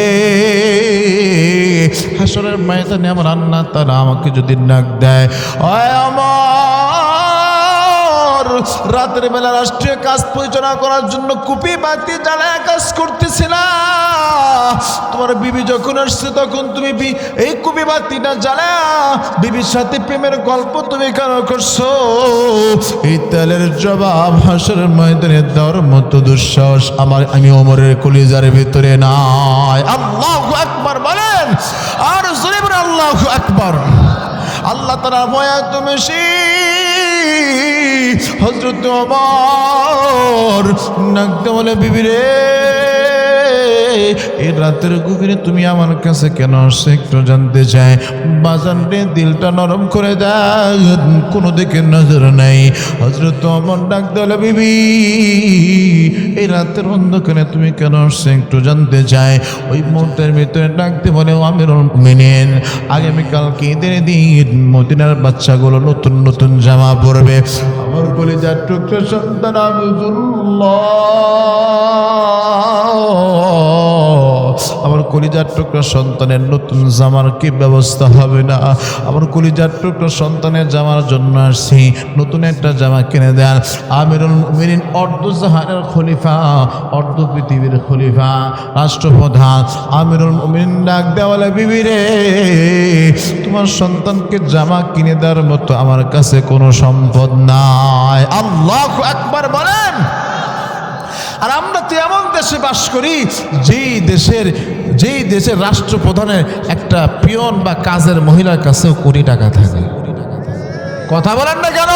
Speaker 1: হাসরের ময়দানে আমার আল্লাহ তাআলা আমাকে যদি ডাক দেয়, ওই আমার রাতের বেলা রাষ্ট্রীয় কাজ পরিচালনা করার জন্য কুপি বাতি জ্বালায় কাজ করতেছে না। তোমার বিবি যখন আসছে তখন তুমি এই কুপি বাতিটা জ্বালা বিবির সাথে প্রেমের গল্প তুমি কেন করছো? এই তেলের জবাব হাসরের ময়দানে দেওয়ার মতো দুঃসাহস আমি ওমরের কলিজার ভিতরে নাই। আল্লাহু আকবার বলেন, আর জোরে বলেন আল্লাহু আকবার। আল্লাহ তাআলা ভয় তুমি হযরত ওমর নাকতে বলে, বিবি রে এই রাতের গভীরে তুমি আমার কাছে কেন আসছো একটু জানতে চাই। বাজান রে দিলটা নরম করে দেয়, কোনো দিকে নজর নাই। হযরত ওমর ডাকতে বলে, বিবি এই রাতের অন্ধকারে তুমি কেন আসছো একটু জানতে চাই। ওই মুহূর্তের ভিতরে ডাকতে বলে, আমিরুল মুমিনিন আগামীকালকে ঈদের দিন মদিনার বাচ্চাগুলো নতুন নতুন জামা পরবে। আমার কলিজার টুকরা সন্তান আব্দুল্লাহ, আমার কলিজার টুকরা সন্তানের নতুন জামার কি ব্যবস্থা হবে না? আমার কলিজার টুকরা সন্তানের জামার জন্য আসছি, নতুন একটা জামা কিনে দেন। আমিরুল মুমিনিন অর্ধ জাহানের খলিফা, অর্ধ পৃথিবীর খলিফা, রাষ্ট্রপ্রধান আমিরুল মুমিনিন ডাক দেওয়ালে, বিবি রে তোমার সন্তানকে জামা কিনে দেওয়ার মতো আমার কাছে কোনো সম্পদ নাই। আল্লাহু আকবার বলেন। আর আমরা তো এমন দেশে বাস করি যেই দেশের রাষ্ট্রপ্রধানের একটা পিয়ন বা কাজের মহিলার কাছেও কোটি টাকা থাকে। কথা বলেন না কেন?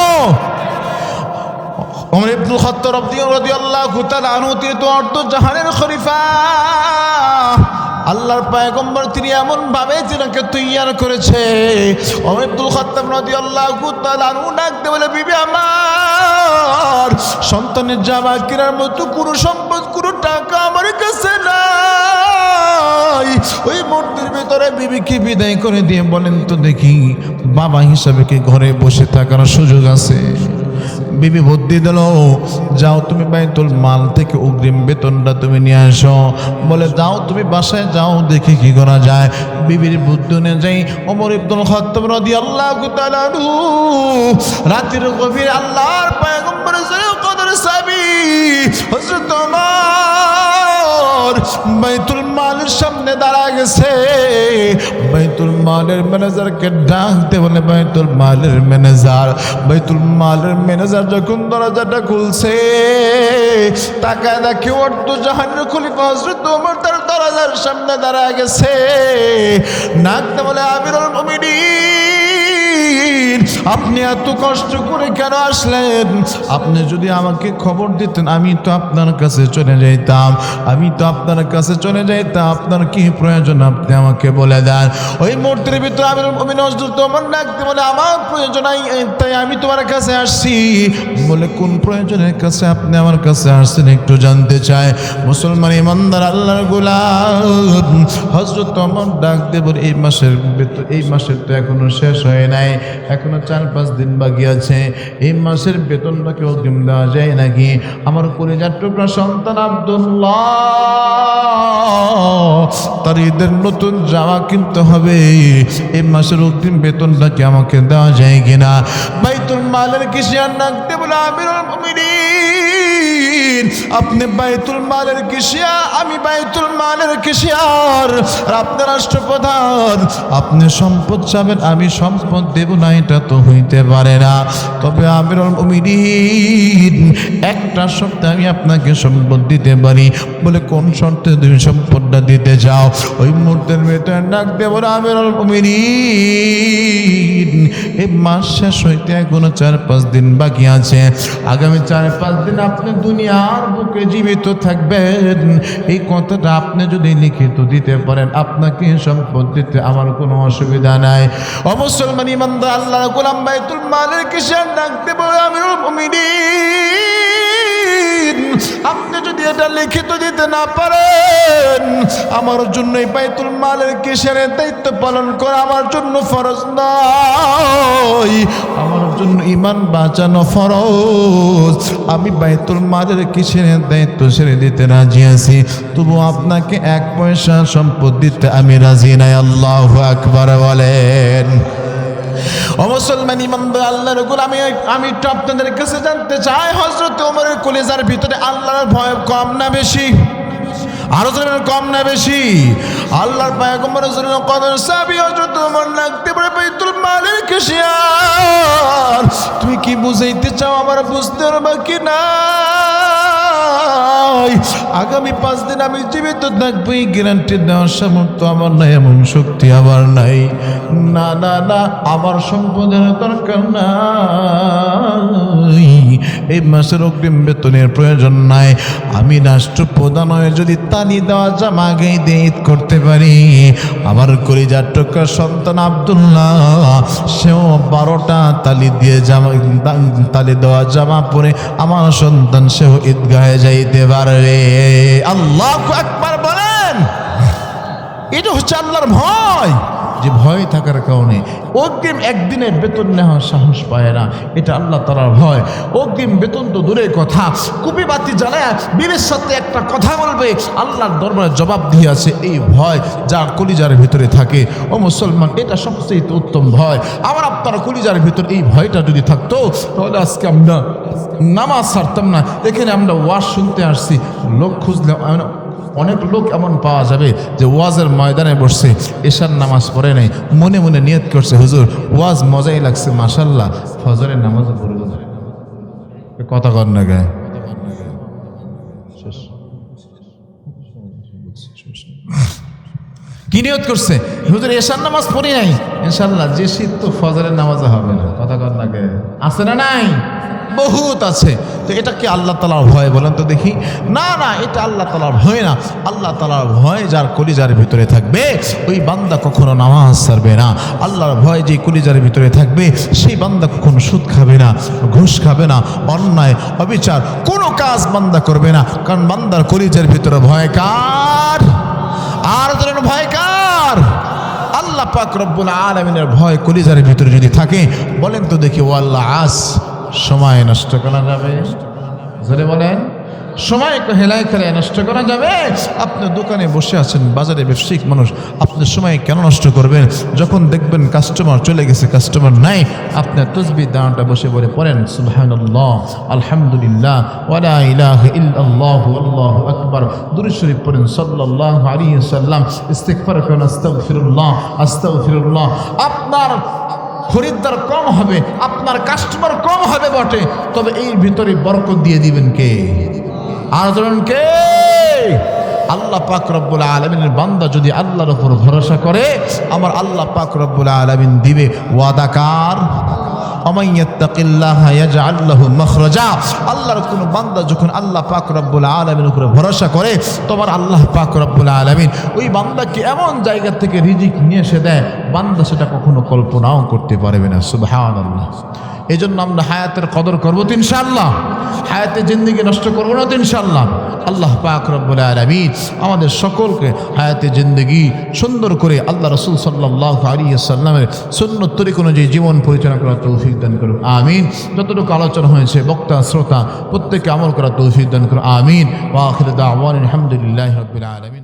Speaker 1: ওমর ইবনুল খাত্তাব রাদিয়াল্লাহু তাআলা আনহু তিনি তো অর্ধ জাহানের খলিফা, আল্লাহর পয়গম্বর তিনি এমন ভাবে যিনাকে তৈয়ার করেছে। ওমর ইবনুল খাত্তাব রাদিয়াল্লাহু তাআলা আনহু ডাকতে বলে, বিবি আমার সন্তানের জামা কেনার মতো কোনো সম্পদ কোনো টাকা আমার কাছে নাই। ওই মুহূর্তের ভিতরে বিবিকে বিদায় করে দিয়ে বলেন তো দেখি, বাবা হিসাবে কি ঘরে বসে থাকার সুযোগ আছে? বিবি বুদ্ধি দিল, যাও তুমি বাইতুল মাল থেকে অগ্রিম বেতনটা তুমি নিয়ে আসো। বলে যাও তুমি বাসায় যাও, দেখি কি করা যায়। বিবির বুদ্ধি অনুযায়ী ওমর ইবনুল খাত্তাব রাদিয়াল্লাহু তাআলা আনহু রাতের গভীরে আল্লাহর পয়গম্বরের কদর সাহাবী হযরত ওমর বাইতুল মালের সামনে দাঁড়া গেছে। বাইতুল মালের ম্যানেজারকে ডাকতে বলে, বাইতুল মালের ম্যানেজার যখন দরজাটা খুলছে তাকায় দেখে অর্ধ জাহানের খলিফা হযরত ওমর তার দরজার সামনে দাঁড়া গেছে। ডাকতে বলে, আমিরুল মুমিনিন আপনি এত কষ্ট করে কেন আসলেন? আপনি যদি আমাকে খবর দিতেন আমি তো আপনার কাছে চলে যাইতাম, আপনার কি প্রয়োজন আপনি আমাকে বলে দেন। ওই মুহূর্তের ভিতরে আমিরুল মুমিনিন হযরত ওমর ডাকতে বলে, আমার প্রয়োজন তাই আমি তোমার কাছে আসছি। বলে, কোন প্রয়োজনের কাছে আপনি আমার কাছে আসছেন একটু জানতে চাই। মুসলমান ইমানদার আল্লাহর গোলাম হযরত ওমর ডাকতে বলে, এই মাসের তো এখনো শেষ হয় নাই, এখনো 4-5 দিন বাকি আছে। এই মাসের বেতনটাকে অগ্রিম দেওয়া যায় নাকি? আমার কলিজার টুকরা সন্তান আব্দুল্লাহ তার ঈদের নতুন জামা কিনতে হবে, এই মাসের অগ্রিম বেতনটাকে আমাকে দেওয়া যায় কিনা? বাইতুল মালের কিসিয়ার ডাকতে বলে, আমিরুল মুমিনিন আপনি বাইতুল মালের কিসিয়া, আমি বাইতুল মালের কিসিয়ার, আর আপনার রাষ্ট্রপ্রধান, আপনি সম্পদ চাবেন আমি সম্পদ দেব না, এটা তো হইতে পারে না। তবে আমিরুল মুমিনিন একটা শর্তে আমি আপনাকে সম্পদ দিতে পারি। বলে, কোন শর্তে তুমি সম্পদটা দিতে চাও? ওই মুহূর্তের ভিতরে ডাকতে বলে, আমিরুল মুমিনিন এই মাস শেষ হইতে এখনো 4-5 দিন বাকি আছে। আগামী 4-5 দিন আপনি দুনিয়ার বুকে জীবিত থাকবেন। এই কথাটা আপনি যদি লিখিত দিতে পারেন আপনাকে সম্পদ দিতে আমার কোনো অসুবিধা নাই। ও মুসলমান ইমানদার আল্লাহর গোলাম, বাইতুল মালের কিসের ডাকতে বলে, আমিরুল মুমিনিন আপনি যদি এটা লিখিত দিতে না পারেন আমার জন্য এই বাইতুল মালের কিসের দায়িত্ব পালন করা আমার জন্য ফরজ নয়, আমার জন্য ঈমান বাঁচানো ফরজ। আমি বাইতুল মালের কিসের দায়িত্ব ছেড়ে দিতে রাজি আছি, তবু আপনাকে 1 পয়সা সম্পদ দিতে আমি রাজি নাই। আল্লাহু আকবার বলেন। ও মুসলমান ইমানদার আল্লাহর গোলাম, আমি একটু আপনাদের কাছে জানতে চাই, হযরত ওমরের কলিজার ভিতরে আল্লাহর ভয় কম না বেশি? আরো জনের কম না বেশি? আল্লাহর পয়গম্বর জন্য কদর সাহাবী হযরত ওমর লাগতে পারে বাইতুল মালের ক্যাশিয়ার। তুমি কি বুঝাইতে চাও আমার বুঝতে বাকি না? আগামী 5 দিন আমি জীবিত থাকবো এই গ্যারান্টি দেওয়ার সামর্থ্য আমার নাই, এমন শক্তি আমার নাই। না না না, আমার সম্পদের দরকার নাই, এই মাসের অগ্রিম বেতনের প্রয়োজন নাই। আমি রাষ্ট্রপ্রধান হয়ে যদি তালি দেওয়া জামা আগেই দিয়ে ঈদ করতে পারি, আমার কলিজার টুকরা সন্তান আব্দুল্লাহ সেও 12টা তালি দিয়ে তালি দেওয়া জামা পরে আমার সন্তান সেও ঈদগাহে যাইতে পারবে। আল্লাহু আকবার বলেন। এটা হচ্ছে আল্লাহর ভয়, যে ভয় থাকার কারণে অগ্রিম একদিনের বেতন নেওয়ার সাহস পায় না। এটা আল্লাহ তাআলার ভয়। অগ্রিম বেতন তো দূরের কথা, কুপি বাতি জ্বালায় বীরের সাথে একটা কথা বলবে, আল্লাহর দরবারে জবাব দিয়ে আছে। এই ভয় যার কলিজার ভিতরে থাকে, ও মুসলমান, এটা সবচেয়ে উত্তম ভয়। আমার আপনার কলিজার ভিতরে এই ভয়টা যদি থাকতো, তাহলে আজকে আমরা নামাজ ছাড়তাম না। এখানে আমরা ওয়াজ শুনতে আসছি, লোক খুঁজলে অনেক লোক এমন পাওয়া যাবে যে ওয়াজের ময়দানে বসছে, এশার নামাজ পড়ে নাই, মনে মনে নিয়ত করছে, হুজুর ওয়াজ মজাই লাগছে, মাশাল্লাহ, ফজরের নামাজও পড়ব না। কথা কর না গায়ে কি নিয়ত করছে, হুজুর এশার নামাজ পড়ি নাই, ইনশাল্লাহ যে শীত তো ফজরের নামাজও হবে না। কথা কর না গায়ে আছে না নাই? বহুত আছে। তো এটা কি আল্লাহ তাআলার ভয় বলেন তো দেখি? না না, এটা আল্লাহ তাআলার ভয় না। আল্লাহ তাআলার ভয় যার কলিজার ভিতরে থাকবে, ওই বান্দা কখনো নামাজ ছাড়বে না। আল্লাহর ভয় যে কলিজার ভিতরে থাকবে, সেই বান্দা কখনো সুদ খাবে না, ঘুষ খাবে না, অন্যায় অবিচার কোনো কাজ বান্দা করবে না। কারণ বান্দার কলিজার ভিতরে ভয় কার? আর ধরেন ভয় কার? আল্লাহ পাক রব্বুল আলামিনের ভয় কলিজার ভিতরে যদি থাকে, বলেন তো দেখি, ও আল্লাহ আস সময় নষ্ট করা যাবে? জোরে বলেন, সময় হেলায় খেলায় নষ্ট করা যাবে? আপনি দোকানে বসে আছেন, বাজারে ব্যবসায়িক মানুষ, আপনি সময় কেন নষ্ট করবেন? যখন দেখবেন কাস্টমার চলে গেছে, কাস্টমার নাই, আপনার তাসবিহ দাঁড়াটা বসে বলে পড়েন সুবহানাল্লাহ, আলহামদুলিল্লাহ, ওয়ালা ইলাহা ইল্লাল্লাহু আল্লাহু আকবার, দুরূদ শরীফ পড়েন সাল্লাল্লাহু আলাইহি ওয়াসাল্লাম, ইস্তিগফার করেন আস্তাগফিরুল্লাহ আস্তাগফিরুল্লাহ। আপনার খরিদ্দার কম হবে, আপনার কাস্টমার কম হবে বটে, তবে এই ভিতরে বরকত দিয়ে দিবেন কে? আর ধরুন কে? আল্লাহ পাক রব্বুল আলামিনের বান্দা যদি আল্লাহর উপর ভরসা করে, আমার আল্লাহ পাক রব্বুল আলামিন দিবে। ওয়াদাকার ওমান ইয়াত্তাকিল্লাহা ইয়াজআল লাহু মাখরাজা। আল্লাহর কোন বান্দা যখন আল্লাহ পাক রব্বুল আলামিনের উপরে ভরসা করে, তোমার আল্লাহ পাক রব্বুল আলামিন ওই বান্দাকে এমন জায়গা থেকে রিজিক নিয়ে এসে দেয়, বান্দা সেটা কখনো কল্পনাও করতে পারবে না। সুবহানাল্লাহ। এই জন্য আমরা হায়াতের কদর করবো তো ইনশাআল্লাহ, হায়াতে জিন্দেগি নষ্ট করবো না তো ইনশাআল্লাহ। আল্লাহ পাক রব্বুল আলামিন আমাদের সকলকে হায়াতে জিন্দেগি সুন্দর করে আল্লাহ রাসূল সাল্লাল্লাহু আলাইহি ওয়াসাল্লামের সুন্নাত তরিকা অনুযায়ী জীবন পরিচালনা করার তৌফিক দান করুন, আমিন। যতটুকু আলোচনা হয়েছে বক্তা শ্রোতা প্রত্যেককে আমল করার তৌফিক দান করুন, আমিন। ওয়া আখিরু দাওয়ানা আলহামদুলিল্লাহি রাব্বিল আলামিন।